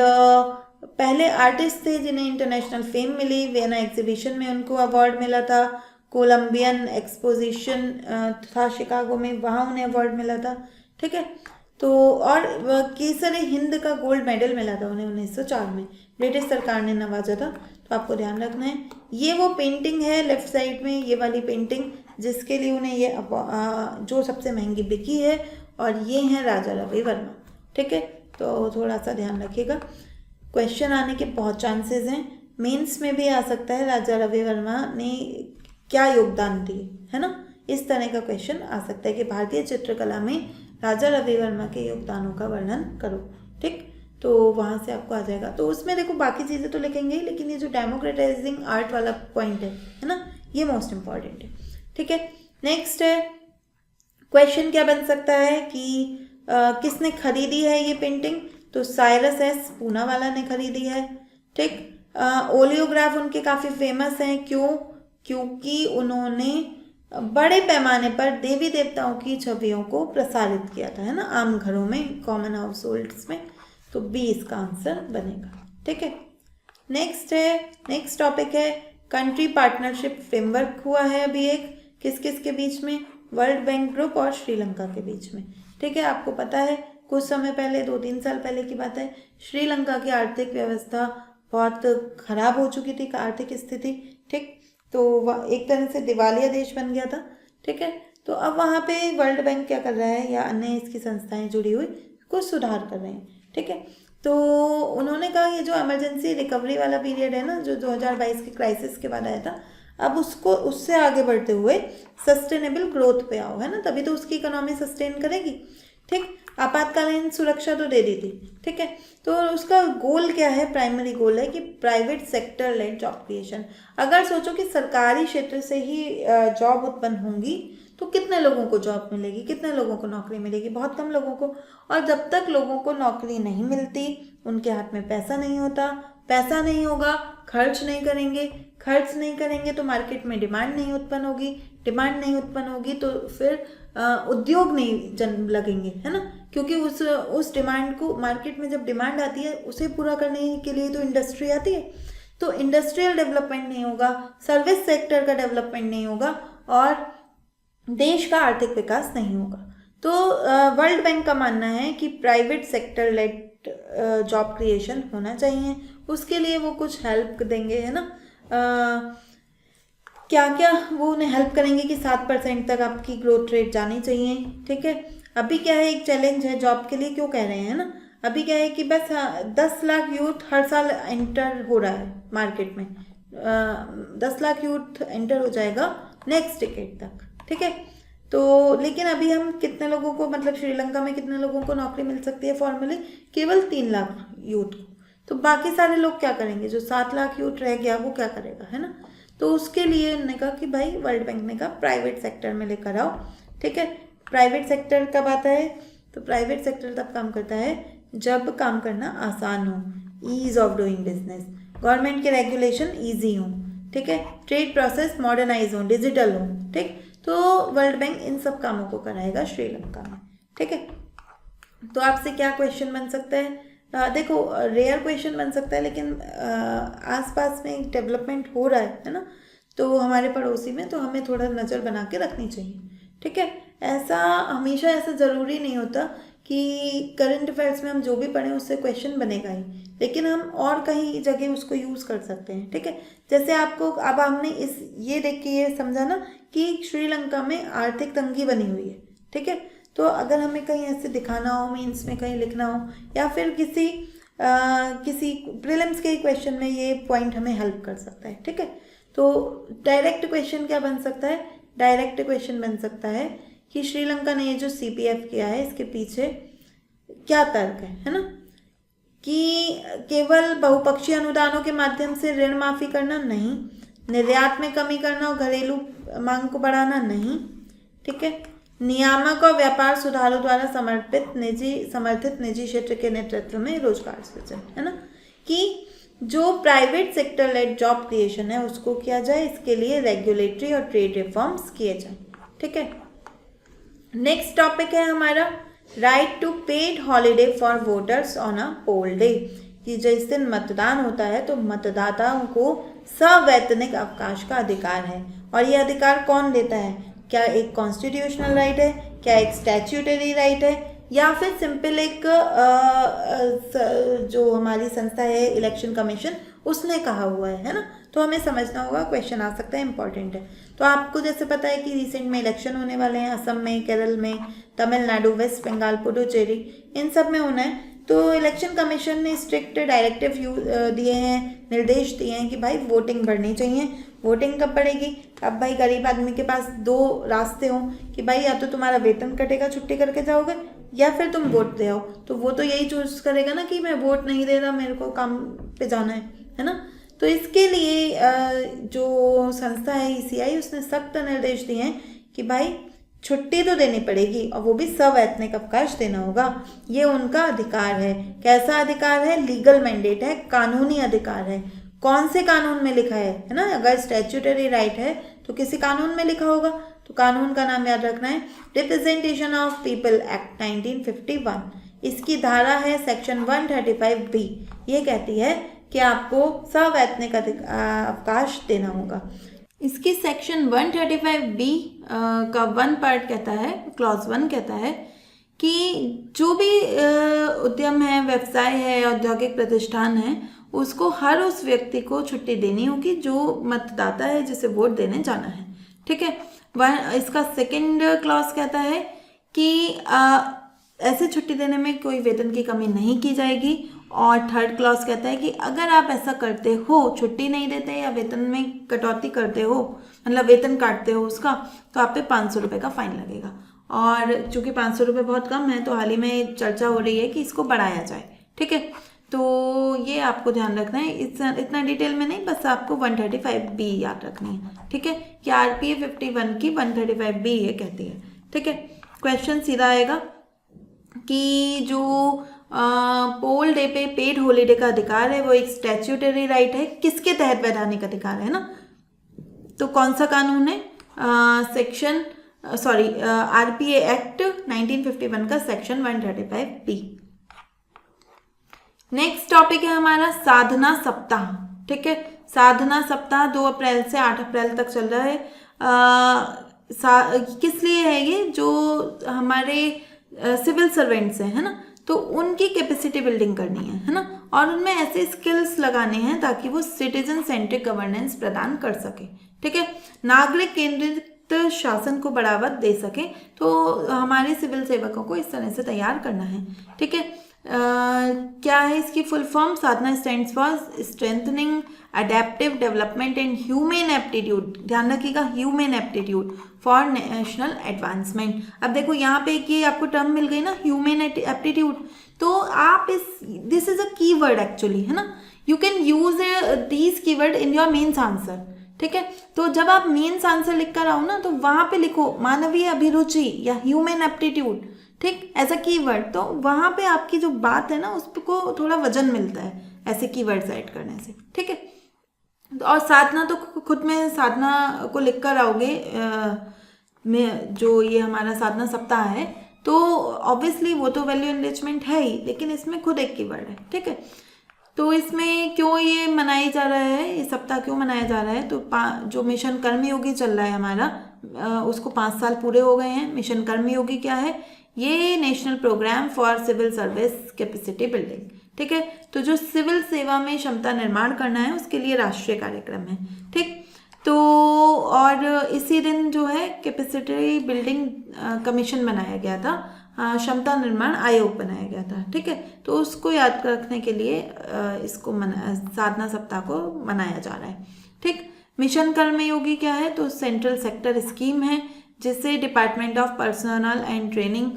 पहले आर्टिस्ट थे जिन्हें इंटरनेशनल फेम मिली, वियना एग्जीबिशन में उनको अवार्ड मिला था, कोलंबियन एक्सपोजिशन था शिकागो में, वहाँ उन्हें अवार्ड मिला था, ठीक है। तो और केसर हिंद का गोल्ड मेडल मिला था उन्हें 1904 में, ब्रिटिश सरकार ने नवाजा था। तो आपको ध्यान रखना है। ये वो पेंटिंग है लेफ्ट साइड में, ये वाली पेंटिंग, जिसके लिए उन्हें ये जो सबसे महंगी बिकी है, और ये हैं राजा रवि वर्मा, ठीक है। तो थोड़ा सा ध्यान रखिएगा, क्वेश्चन आने के बहुत चांसेस हैं, मेंस में भी आ सकता है, राजा रवि वर्मा ने क्या योगदान दिए, है ना, इस तरह का क्वेश्चन आ सकता है कि भारतीय चित्रकला में राजा रवि वर्मा के योगदानों का वर्णन करो, ठीक। तो वहाँ से आपको आ जाएगा। तो उसमें देखो बाकी चीज़ें तो लिखेंगे ही, लेकिन ये जो डेमोक्रेटाइजिंग आर्ट वाला पॉइंट है ना, ये मोस्ट इम्पॉर्टेंट है, ठीक है। नेक्स्ट है क्वेश्चन, क्या बन सकता है कि किसने खरीदी है ये पेंटिंग, तो साइरस एस पूनावाला ने खरीदी है, ठीक। ओलियोग्राफ उनके काफ़ी फेमस हैं, क्योंकि उन्होंने बड़े पैमाने पर देवी देवताओं की छवियों को प्रसारित किया था, है ना, आम घरों में, कॉमन हाउस होल्ड्स में। तो बी इसका आंसर बनेगा, ठीक है। नेक्स्ट टॉपिक है कंट्री पार्टनरशिप फ्रेमवर्क हुआ है अभी एक, किस किस के बीच में, वर्ल्ड बैंक ग्रुप और श्रीलंका के बीच में, ठीक है। आपको पता है कुछ समय पहले 2-3 साल पहले की बात है, श्रीलंका की आर्थिक व्यवस्था बहुत खराब हो चुकी थी, आर्थिक स्थिति, ठीक। तो एक तरह से दिवालिया देश बन गया था, ठीक है। तो अब वहाँ पे वर्ल्ड बैंक क्या कर रहा है या अन्य इसकी संस्थाएं जुड़ी हुई कुछ सुधार कर रहे हैं, ठीक है। तो उन्होंने कहा ये जो इमरजेंसी रिकवरी वाला पीरियड है ना, जो 2022 के क्राइसिस के बाद आया था, अब उसको उससे आगे बढ़ते हुए सस्टेनेबल ग्रोथ पे आओ, है ना, तभी तो उसकी इकोनॉमी सस्टेन करेगी, ठीक। आपातकालीन सुरक्षा तो दे दी थी, ठीक है। तो उसका गोल क्या है, प्राइमरी गोल है कि private sector led job creation. अगर सोचो कि सरकारी क्षेत्र से ही जॉब उत्पन्न होंगी तो कितने लोगों को जॉब मिलेगी, कितने लोगों को नौकरी मिलेगी, बहुत कम लोगों को। और जब तक लोगों को नौकरी नहीं मिलती, उनके हाथ में पैसा नहीं होता, पैसा नहीं होगा, खर्च नहीं करेंगे, खर्च नहीं करेंगे तो मार्केट में डिमांड नहीं उत्पन्न होगी, डिमांड नहीं उत्पन्न होगी तो फिर उद्योग नहीं जन्म लगेंगे, है ना, क्योंकि उस डिमांड को, मार्केट में जब डिमांड आती है उसे पूरा करने के लिए तो इंडस्ट्री आती है, तो इंडस्ट्रियल डेवलपमेंट नहीं होगा, सर्विस सेक्टर का डेवलपमेंट नहीं होगा और देश का आर्थिक विकास नहीं होगा। तो वर्ल्ड बैंक का मानना है कि private sector led job creation होना चाहिए, उसके लिए वो कुछ हेल्प देंगे, है ना। क्या क्या वो उन्हें हेल्प करेंगे कि 7% तक आपकी ग्रोथ रेट जानी चाहिए, ठीक है। अभी क्या है, एक चैलेंज है जॉब के लिए, क्यों कह रहे हैं ना, अभी क्या है कि बस 10 लाख यूथ हर साल एंटर हो रहा है मार्केट में, 10 लाख यूथ एंटर हो जाएगा नेक्स्ट डिकेड तक, ठीक है। तो लेकिन अभी हम कितने लोगों को, मतलब श्रीलंका में कितने लोगों को नौकरी मिल सकती है फॉर्मली, केवल 3 लाख यूथ को। तो बाकी सारे लोग क्या करेंगे, जो 7 लाख यूथ रह गया वो क्या करेगा, है ना। तो उसके लिए उन्होंने कहा कि भाई वर्ल्ड बैंक ने कहा प्राइवेट सेक्टर में लेकर आओ, ठीक है। प्राइवेट सेक्टर कब आता है, तो प्राइवेट सेक्टर तब काम करता है जब काम करना आसान हो, ease of doing business, government के रेगुलेशन ईजी हो, ठीक है, ट्रेड प्रोसेस मॉडर्नाइज हो, डिजिटल हो, ठीक। तो वर्ल्ड बैंक इन सब कामों को कराएगा श्रीलंका में, ठीक है। तो आपसे क्या क्वेश्चन बन सकता है, देखो रेयर क्वेश्चन बन सकता है, लेकिन आसपास में डेवलपमेंट हो रहा है ना, तो हमारे पड़ोसी में, तो हमें थोड़ा नज़र बना के रखनी चाहिए, ठीक है। ऐसा हमेशा ऐसा ज़रूरी नहीं होता कि करंट अफेयर्स में हम जो भी पढ़ें उससे क्वेश्चन बनेगा ही, लेकिन हम और कहीं जगह उसको यूज़ कर सकते हैं, ठीक है। जैसे आपको अब हमने ये देख के ये समझा ना कि श्रीलंका में आर्थिक तंगी बनी हुई है, ठीक है। तो अगर हमें कहीं ऐसे दिखाना हो, मीन्स में कहीं लिखना हो, या फिर किसी प्रीलिम्स के क्वेश्चन में ये पॉइंट हमें हेल्प कर सकता है, ठीक है। तो डायरेक्ट क्वेश्चन क्या बन सकता है, डायरेक्ट क्वेश्चन बन सकता है कि श्रीलंका ने ये जो CPF किया है इसके पीछे क्या तर्क है ना, कि केवल बहुपक्षीय अनुदानों के माध्यम से ऋण माफी करना नहीं, निर्यात में कमी करना और घरेलू मांग को बढ़ाना नहीं, ठीक है, नियामक और व्यापार सुधारों द्वारा समर्थित निजी क्षेत्र के नेतृत्व में रोजगार सृजन, है ना, कि जो private sector led job creation है उसको किया जाए, इसके लिए रेगुलेटरी और ट्रेड रिफॉर्म्स किए जाए, ठीक है। नेक्स्ट टॉपिक है हमारा right to paid holiday for voters on a poll day, कि जिस दिन मतदान होता है तो मतदाताओं को सवैतनिक अवकाश का अधिकार है। और ये अधिकार कौन देता है, क्या एक कॉन्स्टिट्यूशनल राइट है, क्या एक स्टैट्यूटरी राइट है, या फिर सिंपल एक जो हमारी संस्था है इलेक्शन कमीशन उसने कहा हुआ है ना। तो हमें समझना होगा, क्वेश्चन आ सकता है, इंपॉर्टेंट है। तो आपको जैसे पता है कि रिसेंट में इलेक्शन होने वाले हैं, असम में, केरल में, तमिलनाडु, वेस्ट बंगाल, पुडुचेरी, इन सब में होना है। तो इलेक्शन कमीशन ने स्ट्रिक्ट डायरेक्टिव दिए हैं, निर्देश दिए हैं कि भाई वोटिंग बढ़नी चाहिए। वोटिंग कब बढ़ेगी, अब भाई गरीब आदमी के पास 2 रास्ते हों कि भाई या तो तुम्हारा वेतन कटेगा, छुट्टी करके जाओगे, या फिर तुम वोट दे आओ। तो वो तो यही चूज करेगा ना कि मैं वोट नहीं दे रहा, मेरे को काम पे जाना है ना। तो इसके लिए जो संस्था है ECI उसने सख्त निर्देश दिए हैं कि भाई छुट्टी तो देनी पड़ेगी और वो भी सवैतनिक अवकाश देना होगा, ये उनका अधिकार है। कैसा अधिकार है, लीगल मैंडेट है, कानूनी अधिकार है। कौन से कानून में लिखा है ना, अगर स्टैट्यूटरी राइट है तो किसी कानून में लिखा होगा, तो कानून का नाम याद रखना है रिप्रेजेंटेशन ऑफ पीपल एक्ट 1951। इसकी धारा है सेक्शन 135B, ये कहती है कि आपको सवैतनिक अवकाश देना होगा। इसकी सेक्शन 135B का 1 पार्ट कहता है, क्लॉज 1 कहता है कि जो भी उद्यम है, व्यवसाय है, औद्योगिक प्रतिष्ठान है, उसको हर उस व्यक्ति को छुट्टी देनी होगी जो मतदाता है, जिसे वोट देने जाना है। ठीक है। इसका सेकंड क्लॉज कहता है कि ऐसे छुट्टी देने में कोई वेतन की कमी नहीं की जाएगी। और थर्ड क्लॉज कहता है कि अगर आप ऐसा करते हो, छुट्टी नहीं देते या वेतन में कटौती करते हो, मतलब वेतन काटते हो उसका, तो आप पे 500 रुपये का फाइन लगेगा। और चूंकि 500 रुपये बहुत कम है, तो हाल ही में चर्चा हो रही है कि इसको बढ़ाया जाए। ठीक है, तो ये आपको ध्यान रखना है, इतना डिटेल में नहीं, बस आपको 135B याद रखनी है। ठीक है, कि RPA 51 की 135B ये कहती है। ठीक है, क्वेश्चन सीधा आएगा कि जो पोल डे पे पेड हॉलीडे का अधिकार है वो एक स्टैट्यूटरी राइट है, किसके तहत वैधानिक अधिकार है ना, तो कौन सा कानून है, RPA एक्ट 1951 का सेक्शन 135B। नेक्स्ट टॉपिक है हमारा साधना सप्ताह। ठीक है, साधना सप्ताह 2 अप्रैल से 8 अप्रैल तक चल रहा है। किस लिए है ये, जो हमारे सिविल सर्वेंट्स हैं, है ना, तो उनकी कैपेसिटी बिल्डिंग करनी है ना, और उनमें ऐसे स्किल्स लगाने हैं ताकि वो सिटीजन सेंट्रिक गवर्नेंस प्रदान कर सके। ठीक है, नागरिक केंद्रित शासन को बढ़ावा दे सके, तो हमारे सिविल सेवकों को इस तरह से तैयार करना है। ठीक है, क्या है इसकी full form, Sadhana stands for strengthening adaptive development and human aptitude, ध्यान रखिएगा, human aptitude for national advancement. अब देखो यहाँ पे ये आपको टर्म मिल गई ना, ह्यूमन एप्टीट्यूड, तो आप this is a keyword actually, है ना, you can use these keyword in your mains answer. ठीक है, तो जब आप मेन्स आंसर लिख कर आओ ना, तो वहां पे लिखो मानवीय अभिरुचि या ह्यूमन एप्टीट्यूड, ठीक, एज अ कीवर्ड, तो वहां पे आपकी जो बात है ना उसको थोड़ा वजन मिलता है ऐसे कीवर्ड्स ऐड करने से। ठीक है, और साधना तो खुद में साधना को लिख कर आओगे में, जो ये हमारा साधना सप्ताह है, तो ऑब्वियसली वो तो वैल्यू एनरिचमेंट है ही, लेकिन इसमें खुद एक कीवर्ड है। ठीक है, तो इसमें क्यों ये मनाया जा रहा है, ये सप्ताह क्यों मनाया जा रहा है, तो जो मिशन कर्मयोगी चल रहा है हमारा, उसको 5 साल पूरे हो गए हैं। मिशन कर्मयोगी क्या है, ये national programme for civil service capacity building. ठीक है, तो जो सिविल सेवा में क्षमता निर्माण करना है उसके लिए राष्ट्रीय कार्यक्रम है। ठीक, तो और इसी दिन जो है कैपेसिटी बिल्डिंग कमीशन बनाया गया था, क्षमता निर्माण आयोग बनाया गया था। ठीक है, तो उसको याद रखने के लिए इसको साधना सप्ताह को मनाया जा रहा है। ठीक, मिशन कर्मयोगी क्या है, तो सेंट्रल सेक्टर स्कीम है जिसे department of personal and training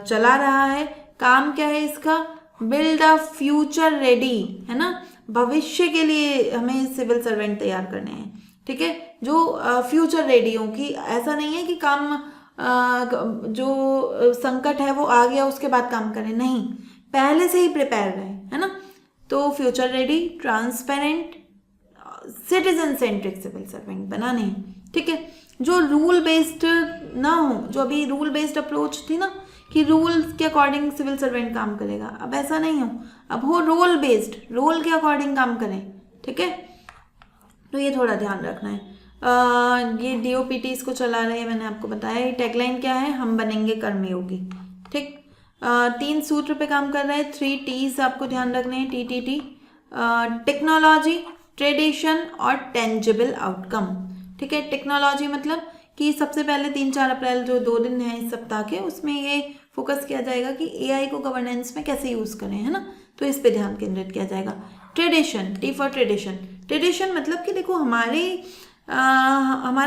चला रहा है। काम क्या है इसका, बिल्ड अ फ्यूचर रेडी, है ना, भविष्य के लिए हमें सिविल सर्वेंट तैयार करने हैं। ठीक है, जो फ्यूचर रेडी हो, कि ऐसा नहीं है कि काम जो संकट है वो आ गया उसके बाद काम करें, नहीं, पहले से ही प्रिपेयर रहे, है ना, तो future ready, transparent, citizen centric civil servant बनाने हैं। ठीक है, जो रूल बेस्ड ना हो, जो अभी रूल बेस्ड अप्रोच थी ना कि रूल्स के अकॉर्डिंग सिविल सर्वेंट काम करेगा, अब ऐसा नहीं हो, अब हो रोल बेस्ड, रोल के अकॉर्डिंग काम करें। ठीक है, तो ये थोड़ा ध्यान रखना है। ये DOPT इसको चला रहे हैं, मैंने आपको बताया। टैगलाइन क्या है, हम बनेंगे कर्मयोगी। ठीक, 3 सूत्र पे काम कर रहे हैं, 3 T's आपको ध्यान रखने हैं, TTT, टेक्नोलॉजी, ट्रेडिशन और टेंजिबल आउटकम। ठीक है, टेक्नोलॉजी मतलब कि सबसे पहले 3-4 अप्रैल जो 2 दिन हैं इस सप्ताह के, उसमें ये फोकस किया जाएगा कि AI को गवर्नेंस में कैसे यूज़ करें, है ना, तो इस पे ध्यान केंद्रित किया जाएगा। Tradition, T for tradition, tradition मतलब कि देखो हमारा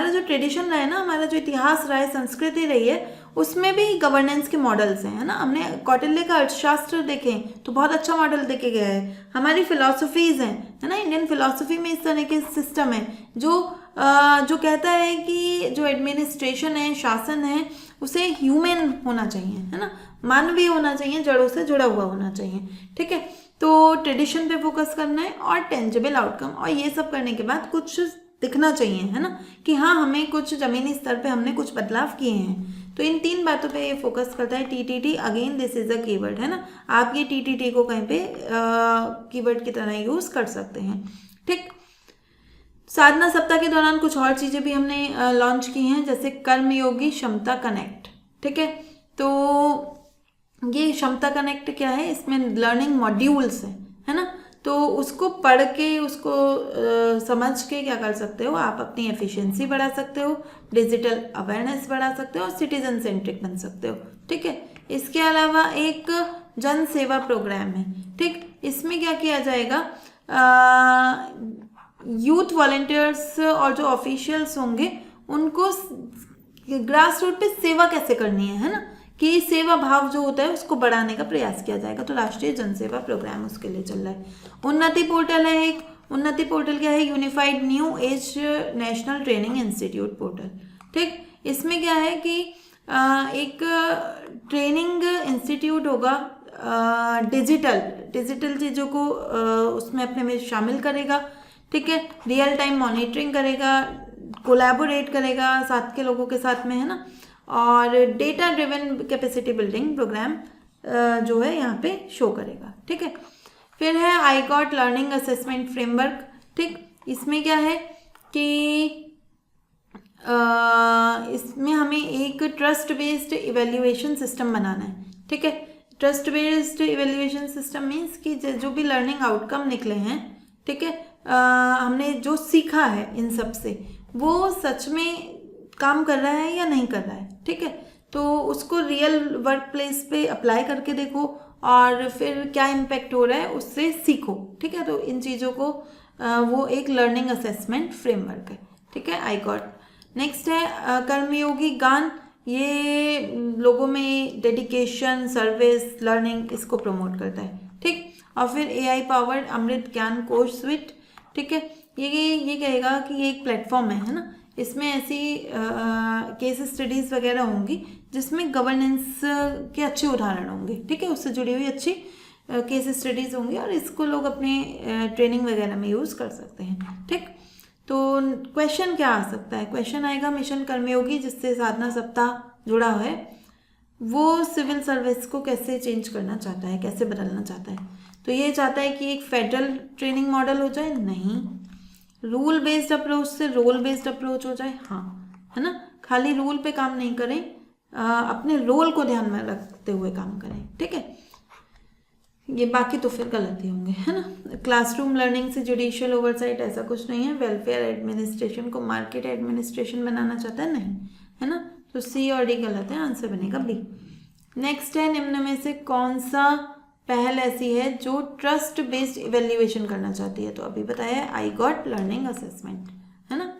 जो ट्रेडिशन रहा है ना, हमारा जो इतिहास रहा है, संस्कृति रही है, उसमें भी गवर्नेंस के मॉडल्स हैं, है ना, हमने कौटिल्य का अर्थशास्त्र देखें तो बहुत अच्छा मॉडल देखे गया है। हमारी फिलॉसफीज हैं, है ना, इंडियन फिलॉसफी में इस तरह के सिस्टम है जो कहता है कि जो एडमिनिस्ट्रेशन है, शासन है, उसे ह्यूमन होना चाहिए, है ना, मानवीय होना चाहिए, जड़ों से जुड़ा हुआ होना चाहिए। ठीक है, तो ट्रेडिशन पे फोकस करना है और टेंजिबल आउटकम, और ये सब करने के बाद कुछ दिखना चाहिए, है ना, कि हाँ हमें कुछ जमीनी स्तर पे हमने कुछ बदलाव किए हैं। तो इन 3 बातों पे ये फोकस करता है। TTT again this is a keyword, है ना, आप ये TTT को कहीं पे कीवर्ड की तरह यूज कर सकते हैं। ठीक, साधना सप्ताह के दौरान कुछ और चीजें भी हमने लॉन्च की हैं, जैसे कर्मयोगी क्षमता कनेक्ट। ठीक है, तो ये क्षमता कनेक्ट क्या है, इसमें लर्निंग मॉड्यूल्स है ना, तो उसको पढ़ के उसको समझ के क्या कर सकते हो आप, अपनी एफिशिएंसी बढ़ा सकते हो, डिजिटल अवेयरनेस बढ़ा सकते हो और सिटीजन सेंट्रिक बन सकते हो। ठीक है, इसके अलावा एक जन सेवा प्रोग्राम है। ठीक, इसमें क्या किया जाएगा, यूथ वॉलंटियर्स और जो ऑफिशियल्स होंगे उनको ग्रास रूट पे सेवा कैसे करनी है ना, कि सेवा भाव जो होता है उसको बढ़ाने का प्रयास किया जाएगा। तो राष्ट्रीय जनसेवा प्रोग्राम उसके लिए चल रहा है। उन्नति पोर्टल है एक, उन्नति पोर्टल क्या है, unified new age national training institute portal. ठीक, इसमें क्या है कि एक ट्रेनिंग इंस्टीट्यूट होगा, डिजिटल चीज़ों को उसमें अपने में शामिल करेगा। ठीक है, रियल टाइम मॉनिटरिंग करेगा, कोलैबोरेट करेगा साथ के लोगों के साथ में, है ना, और data driven capacity building programme जो है यहाँ पे शो करेगा। ठीक है, फिर है आईगॉट लर्निंग असेसमेंट फ्रेमवर्क। ठीक, इसमें क्या है कि इसमें हमें एक ट्रस्ट बेस्ड इवेल्युएशन सिस्टम बनाना है। ठीक है, trust based evaluation system means कि जो भी लर्निंग आउटकम निकले हैं, ठीक है, हमने जो सीखा है इन सब से, वो सच में काम कर रहा है या नहीं कर रहा है। ठीक है, तो उसको रियल वर्क प्लेस पे अप्लाई करके देखो और फिर क्या इम्पैक्ट हो रहा है उससे सीखो। ठीक है, तो इन चीज़ों को वो एक लर्निंग असेसमेंट फ्रेमवर्क है। ठीक है, आईगॉट। नेक्स्ट है कर्मयोगी गान, ये लोगों में डेडिकेशन, सर्विस, लर्निंग इसको प्रमोट करता है। ठीक, और फिर एआई पावर्ड अमृत ज्ञान कोश स्विट। ठीक है, ये कहेगा कि ये एक प्लेटफॉर्म है ना, इसमें ऐसी केस स्टडीज़ वगैरह होंगी जिसमें गवर्नेंस के अच्छे उदाहरण होंगे। ठीक है, उससे जुड़ी हुई अच्छी केस स्टडीज़ होंगी और इसको लोग अपने ट्रेनिंग वगैरह में यूज़ कर सकते हैं। ठीक, तो क्वेश्चन क्या आ सकता है, क्वेश्चन आएगा मिशन कर्मयोगी जिससे साधना सप्ताह जुड़ा है, वो सिविल सर्विस को कैसे चेंज करना चाहता है, कैसे बदलना चाहता है। तो ये चाहता है कि एक फेडरल ट्रेनिंग मॉडल हो जाए, नहीं, रूल बेस्ड अप्रोच से रोल बेस्ड अप्रोच हो जाए, हाँ, है ना, खाली रूल पे काम नहीं करें, अपने रोल को ध्यान में रखते हुए काम करें। ठीक है, ये बाकी तो फिर गलत ही होंगे, है ना। क्लासरूम लर्निंग से जुडिशियल ओवरसाइट, ऐसा कुछ नहीं है। वेलफेयर एडमिनिस्ट्रेशन को मार्केट एडमिनिस्ट्रेशन बनाना चाहता है, नहीं, है ना, तो सी और डी गलत है, आंसर बनेगा बी। नेक्स्ट है निम्न में से कौन सा पहल ऐसी है जो ट्रस्ट बेस्ड इवेल्युएशन करना चाहती है, तो अभी बताया है आईगॉट लर्निंग असेसमेंट, है ना।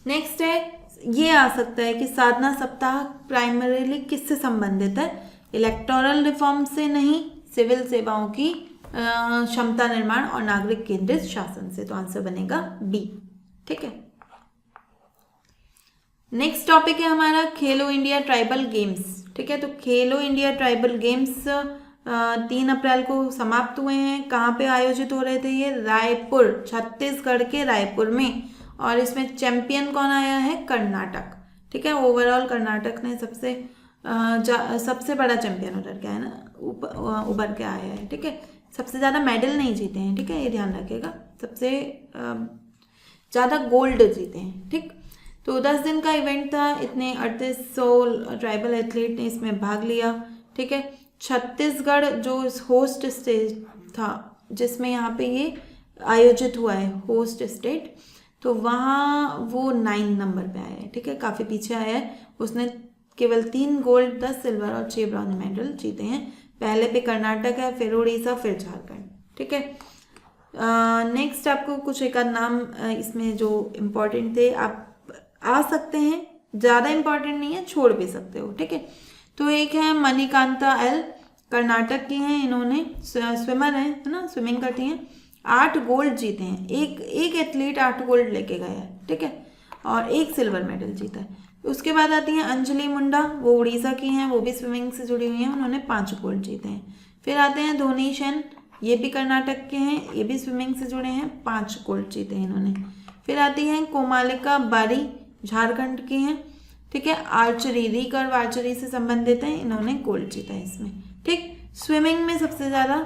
नेक्स्ट है, ये आ सकता है कि साधना सप्ताह प्राइमरीली किससे संबंधित है, इलेक्टोरल रिफॉर्म से नहीं, सिविल सेवाओं की क्षमता निर्माण और नागरिक केंद्रित शासन से, तो आंसर बनेगा बी। ठीक है, नेक्स्ट टॉपिक है हमारा खेलो इंडिया ट्राइबल गेम्स। ठीक है, तो खेलो इंडिया ट्राइबल गेम्स 3 अप्रैल को समाप्त हुए हैं। कहाँ पे आयोजित हो रहे थे ये, रायपुर, छत्तीसगढ़ के रायपुर में, और इसमें चैंपियन कौन आया है, कर्नाटक। ठीक है, ओवरऑल कर्नाटक ने सबसे बड़ा चैंपियन उधर क्या है ना, उभर के आया है। ठीक है, सबसे ज़्यादा मेडल नहीं जीते हैं, ठीक है, ये ध्यान रखिएगा, सबसे ज़्यादा गोल्ड जीते हैं। ठीक, तो 10 दिन का इवेंट था, इतने 3800 ट्राइबल एथलीट ने इसमें भाग लिया। ठीक है, छत्तीसगढ़ जो होस्ट स्टेट था जिसमें यहाँ पे ये आयोजित हुआ है, होस्ट स्टेट, तो वहाँ वो 9 नंबर पे आया है। ठीक है, काफ़ी पीछे आया है, उसने केवल 3 गोल्ड, 10 सिल्वर और 6 ब्रॉन्ज मेडल जीते हैं। पहले पे कर्नाटक है, फिर उड़ीसा, फिर झारखंड। ठीक है, नेक्स्ट आपको कुछ एक आध नाम इसमें जो इम्पोर्टेंट थे आप आ सकते हैं, ज़्यादा इम्पोर्टेंट नहीं है, छोड़ भी सकते हो। ठीक है, तो एक है मणिकांता एल, कर्नाटक की हैं, इन्होंने स्विमर हैं, है ना, स्विमिंग करती हैं, 8 गोल्ड जीते हैं, एक एथलीट 8 गोल्ड लेके गया है। ठीक है, और 1 सिल्वर मेडल जीता है। उसके बाद आती हैं अंजलि मुंडा, वो उड़ीसा की हैं, वो भी स्विमिंग से जुड़ी हुई हैं, उन्होंने 5 गोल्ड जीते हैं। फिर आते हैं धोनी सेन, ये भी कर्नाटक के हैं, ये भी स्विमिंग से जुड़े हैं, 5 गोल्ड जीते हैं इन्होंने। फिर आती हैं कोमालिका बारी, झारखंड की हैं। ठीक है, आर्चरी, रिकर्व आर्चरी से संबंधित है, इन्होंने गोल्ड जीता है इसमें। ठीक, स्विमिंग में सबसे ज़्यादा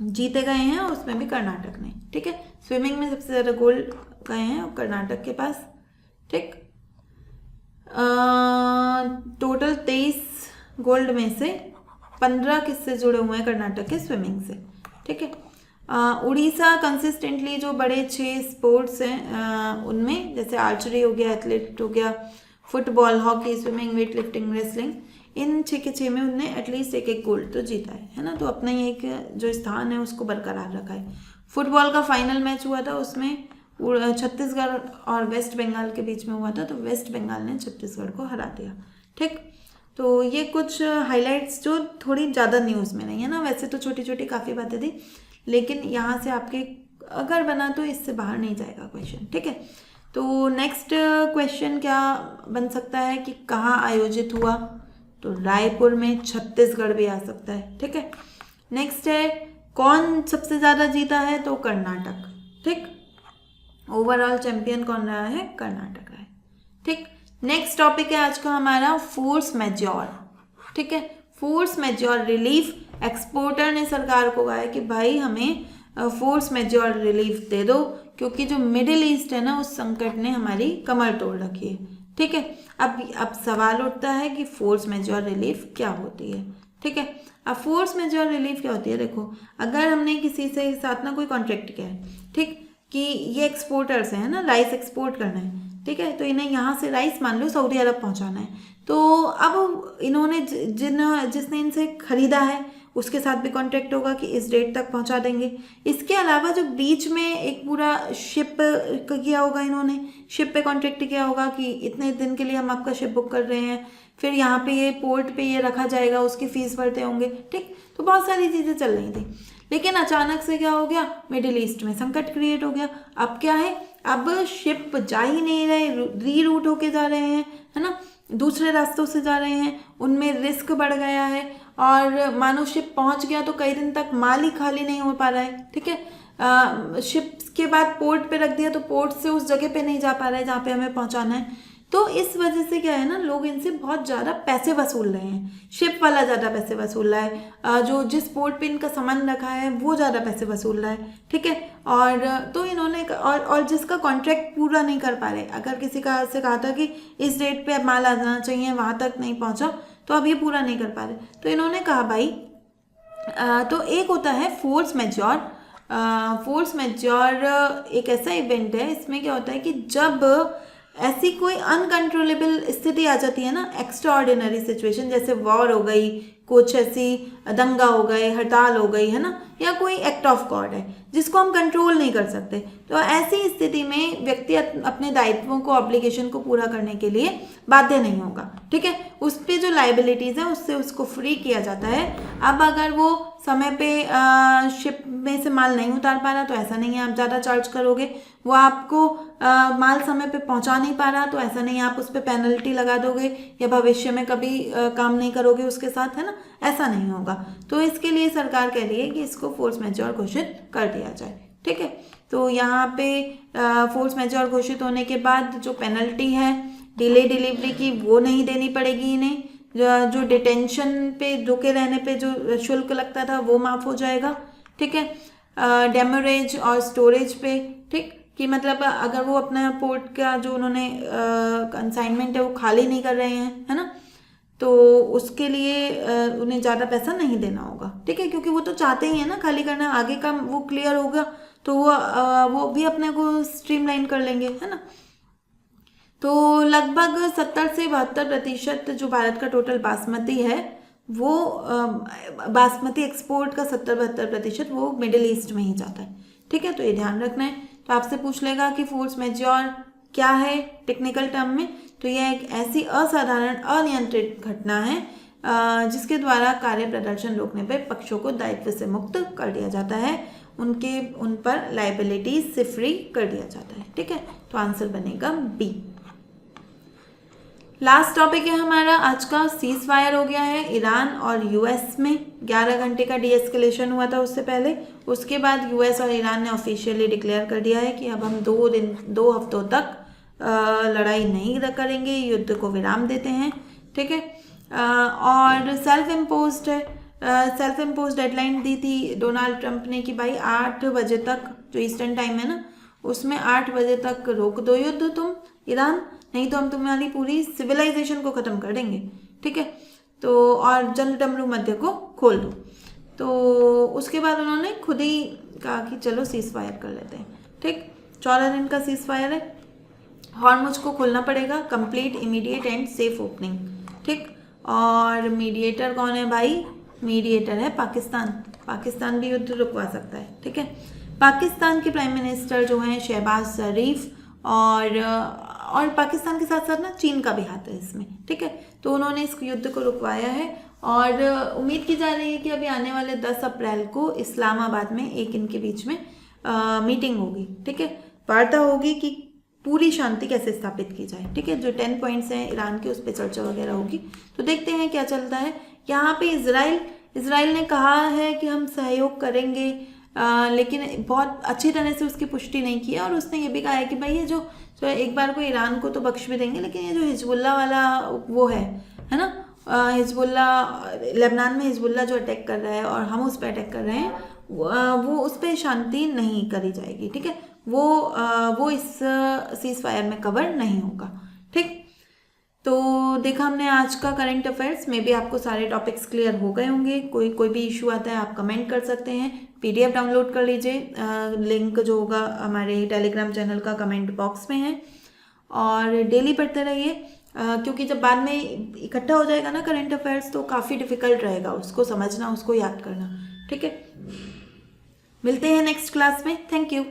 जीते गए हैं, उसमें भी कर्नाटक ने। ठीक है, स्विमिंग में सबसे ज़्यादा गोल्ड गए हैं और कर्नाटक के पास। ठीक, टोटल 23 गोल्ड में से 15 किससे जुड़े हुए हैं कर्नाटक के स्विमिंग से, ठीक है। उड़ीसा कंसिस्टेंटली जो बड़े 6 स्पोर्ट्स हैं उनमें जैसे आर्चरी हो गया, एथलेट हो गया, football, hockey, swimming, weight lifting, wrestling, इन 6 के 6 में उनने एटलीस्ट एक गोल्ड तो जीता है ना। तो अपना ही एक जो स्थान है उसको बरकरार रखा है। फुटबॉल का फाइनल मैच हुआ था, उसमें छत्तीसगढ़ और वेस्ट बंगाल के बीच में हुआ था, तो वेस्ट बंगाल ने छत्तीसगढ़ को हरा दिया, ठीक। तो ये कुछ हाइलाइट्स जो थोड़ी ज़्यादा न्यूज़ में नहीं है ना, वैसे तो छोटी छोटी काफ़ी बातें थी, लेकिन यहाँ से आपके अगर बना तो इससे बाहर नहीं जाएगा क्वेश्चन, ठीक है। तो नेक्स्ट क्वेश्चन क्या बन सकता है कि कहाँ आयोजित हुआ, तो रायपुर में, छत्तीसगढ़ भी आ सकता है, ठीक है। नेक्स्ट है कौन सबसे ज़्यादा जीता है, तो कर्नाटक, ठीक। ओवरऑल चैंपियन कौन रहा है, कर्नाटक रहा है, ठीक। नेक्स्ट टॉपिक है आज का हमारा फोर्स मैज्योर, ठीक है। फोर्स मैज्योर रिलीफ, एक्सपोर्टर ने सरकार को कहा है कि भाई हमें फोर्स मैज्योर रिलीफ दे दो, क्योंकि जो मिडिल ईस्ट है ना उस संकट ने हमारी कमर तोड़ रखी है, ठीक है। अब सवाल उठता है कि फोर्स मैज्योर रिलीफ क्या होती है, ठीक है। अब फोर्स मैज्योर रिलीफ क्या होती है, देखो अगर हमने किसी से साथ ना कोई कॉन्ट्रैक्ट किया है, ठीक, कि ये एक्सपोर्टर्स हैं ना, राइस एक्सपोर्ट करना है, ठीक है, तो इन्हें यहाँ से राइस मान लो सऊदी अरब पहुँचाना है, तो अब इन्होंने जिसने इनसे ख़रीदा है उसके साथ भी कॉन्ट्रैक्ट होगा कि इस डेट तक पहुंचा देंगे। इसके अलावा जो बीच में एक पूरा शिप किया होगा, इन्होंने शिप पे कॉन्ट्रैक्ट किया होगा कि इतने दिन के लिए हम आपका शिप बुक कर रहे हैं, फिर यहाँ पे ये पोर्ट पे ये रखा जाएगा, उसकी फ़ीस भरते होंगे, ठीक। तो बहुत सारी चीज़ें चल रही थी, लेकिन अचानक से क्या हो गया, मिडिल ईस्ट में संकट क्रिएट हो गया। अब क्या है, अब शिप जा ही नहीं रहे, रीरूट होके जा रहे हैं, है ना, दूसरे रास्तों से जा रहे हैं, उनमें रिस्क बढ़ गया है, और मानो शिप पहुंच गया तो कई दिन तक माल ही खाली नहीं हो पा रहा है, ठीक है। शिप के बाद पोर्ट पे रख दिया तो पोर्ट से उस जगह पे नहीं जा पा रहा है जहाँ पे हमें पहुंचाना है। तो इस वजह से क्या है ना, लोग इनसे बहुत ज़्यादा पैसे वसूल रहे हैं, शिप वाला ज़्यादा पैसे वसूल रहा है, जो जिस पोर्ट पे इनका सामान रखा है वो ज़्यादा पैसे वसूल रहा है, ठीक है। और तो इन्होंने और जिसका कॉन्ट्रैक्ट पूरा नहीं कर पा रहे, अगर किसी का से कहा था कि इस डेट पे माल आ जाना चाहिए, वहाँ तक नहीं पहुँचा, तो अब ये पूरा नहीं कर पा रहे, तो इन्होंने कहा भाई तो एक होता है फोर्स मैज्योर। फोर्स मैज्योर एक ऐसा इवेंट है, इसमें क्या होता है कि जब ऐसी कोई अनकंट्रोलेबल स्थिति आ जाती है ना, एक्स्ट्रा ऑर्डिनरी सिचुएशन, जैसे वॉर हो गई, कुछ ऐसी दंगा हो गए, हड़ताल हो गई, है ना, या कोई एक्ट ऑफ गॉड है जिसको हम कंट्रोल नहीं कर सकते, तो ऐसी स्थिति में व्यक्ति अपने दायित्वों को, ऑब्लिगेशन को पूरा करने के लिए बाध्य नहीं होगा, ठीक है। उस पर जो लाइबिलिटीज़ है उससे उसको फ्री किया जाता है। अब अगर वो समय पे शिप में से माल नहीं उतार पा रहा तो ऐसा नहीं है आप ज़्यादा चार्ज करोगे, वो आपको माल समय पे पहुंचा नहीं पा रहा तो ऐसा नहीं आप उस पर पेनल्टी लगा दोगे या भविष्य में कभी काम नहीं करोगे उसके साथ, है ना, ऐसा नहीं होगा। तो इसके लिए सरकार कह रही है कि इसको फोर्स मैज्योर घोषित कर दिया जाए, ठीक है। तो यहाँ पे फोर्स मैज्योर घोषित होने के बाद जो पेनल्टी है डिले डिलीवरी की वो नहीं देनी पड़ेगी इन्हें, जो डिटेंशन पे रुके रहने पे जो शुल्क लगता था वो माफ़ हो जाएगा, ठीक है। डेमोरेज और स्टोरेज पे, ठीक, कि मतलब अगर वो अपना पोर्ट का जो उन्होंने कंसाइनमेंट है वो खाली नहीं कर रहे हैं, है ना, तो उसके लिए उन्हें ज़्यादा पैसा नहीं देना होगा, ठीक है, क्योंकि वो तो चाहते ही है ना खाली करना, आगे का वो क्लियर होगा तो वो भी अपने को स्ट्रीमलाइन कर लेंगे, है ना। तो लगभग 70 से 72% जो भारत का टोटल बासमती है वो बासमती एक्सपोर्ट का 70-72% वो मिडिल ईस्ट में ही जाता है, ठीक है। तो ये ध्यान रखना है। तो आपसे पूछ लेगा कि फोर्स मैज्योर क्या है टेक्निकल टर्म में, तो यह एक ऐसी असाधारण अनियंत्रित घटना है जिसके द्वारा कार्य प्रदर्शन रोकने पर पक्षों को दायित्व से मुक्त कर दिया जाता है, उन पर लाइबिलिटीज से फ्री कर दिया जाता है, ठीक है। तो आंसर बनेगा बी। लास्ट टॉपिक है हमारा आज का, सीज फायर हो गया है ईरान और यूएस में, 11 घंटे का डीएस्केलेशन हुआ था उससे पहले, उसके बाद यूएस और ईरान ने ऑफिशियली डिक्लेयर कर दिया है कि अब हम 2 हफ्तों तक लड़ाई नहीं करेंगे, युद्ध को विराम देते हैं, ठीक है। और सेल्फ इम्पोज डेडलाइन दी थी डोनाल्ड ट्रंप ने कि भाई 8 बजे तक जो ईस्टर्न टाइम है ना उसमें 8 बजे तक रोक दो युद्ध तुम ईरान, नहीं तो हम तुम्हारी पूरी सिविलाइजेशन को ख़त्म कर देंगे, ठीक है। तो और जनरल मध्य को खोल दो। तो उसके बाद उन्होंने खुद ही कहा कि चलो सीज फायर कर लेते हैं। ठीक, 14 दिन का सीज फायर है। हॉर्मुज को खोलना पड़ेगा, complete immediate and safe opening. ठीक, और मीडिएटर कौन है भाई? मीडिएटर है पाकिस्तान। पाकिस्तान भी युद्ध रुकवा सकता है। ठीक है, पाकिस्तान के प्राइम मिनिस्टर जो हैं शहबाज शरीफ, और पाकिस्तान के साथ साथ ना चीन का भी हाथ है इसमें। ठीक है, तो उन्होंने इस युद्ध को रुकवाया है और उम्मीद की जा रही है कि अभी आने वाले 10 अप्रैल को इस्लामाबाद में एक इनके बीच में मीटिंग होगी। ठीक है, वार्ता होगी कि पूरी शांति कैसे स्थापित की जाए। ठीक है, जो 10 पॉइंट्स हैं ईरान के, उस पर चर्चा वगैरह होगी। तो देखते हैं क्या चलता है। यहाँ पे इसराइल ने कहा है कि हम सहयोग करेंगे, लेकिन बहुत अच्छी तरह से उसकी पुष्टि नहीं की है। और उसने ये भी कहा है कि भाई ये जो एक बार को ईरान को तो बख्श भी देंगे, लेकिन ये जो हिजबुल्ला वाला वो है ना, हिजबुल्ला, लेबनान में हिजबुल्ला जो अटैक कर रहा है और हम उस पर अटैक कर रहे हैं, वो उस पर शांति नहीं करी जाएगी। ठीक है, वो इस सीज फायर में कवर नहीं होगा। ठीक, तो देखा हमने आज का करंट अफेयर्स में भी आपको सारे टॉपिक्स क्लियर हो गए होंगे। कोई भी इशू आता है आप कमेंट कर सकते हैं, PDF डाउनलोड कर लीजिए, लिंक जो होगा हमारे टेलीग्राम चैनल का कमेंट बॉक्स में है। और डेली पढ़ते रहिए, क्योंकि जब बाद में इकट्ठा हो जाएगा ना करंट अफेयर्स, तो काफ़ी डिफिकल्ट रहेगा उसको समझना, उसको याद करना। ठीक है, मिलते हैं नेक्स्ट क्लास में। Thank you.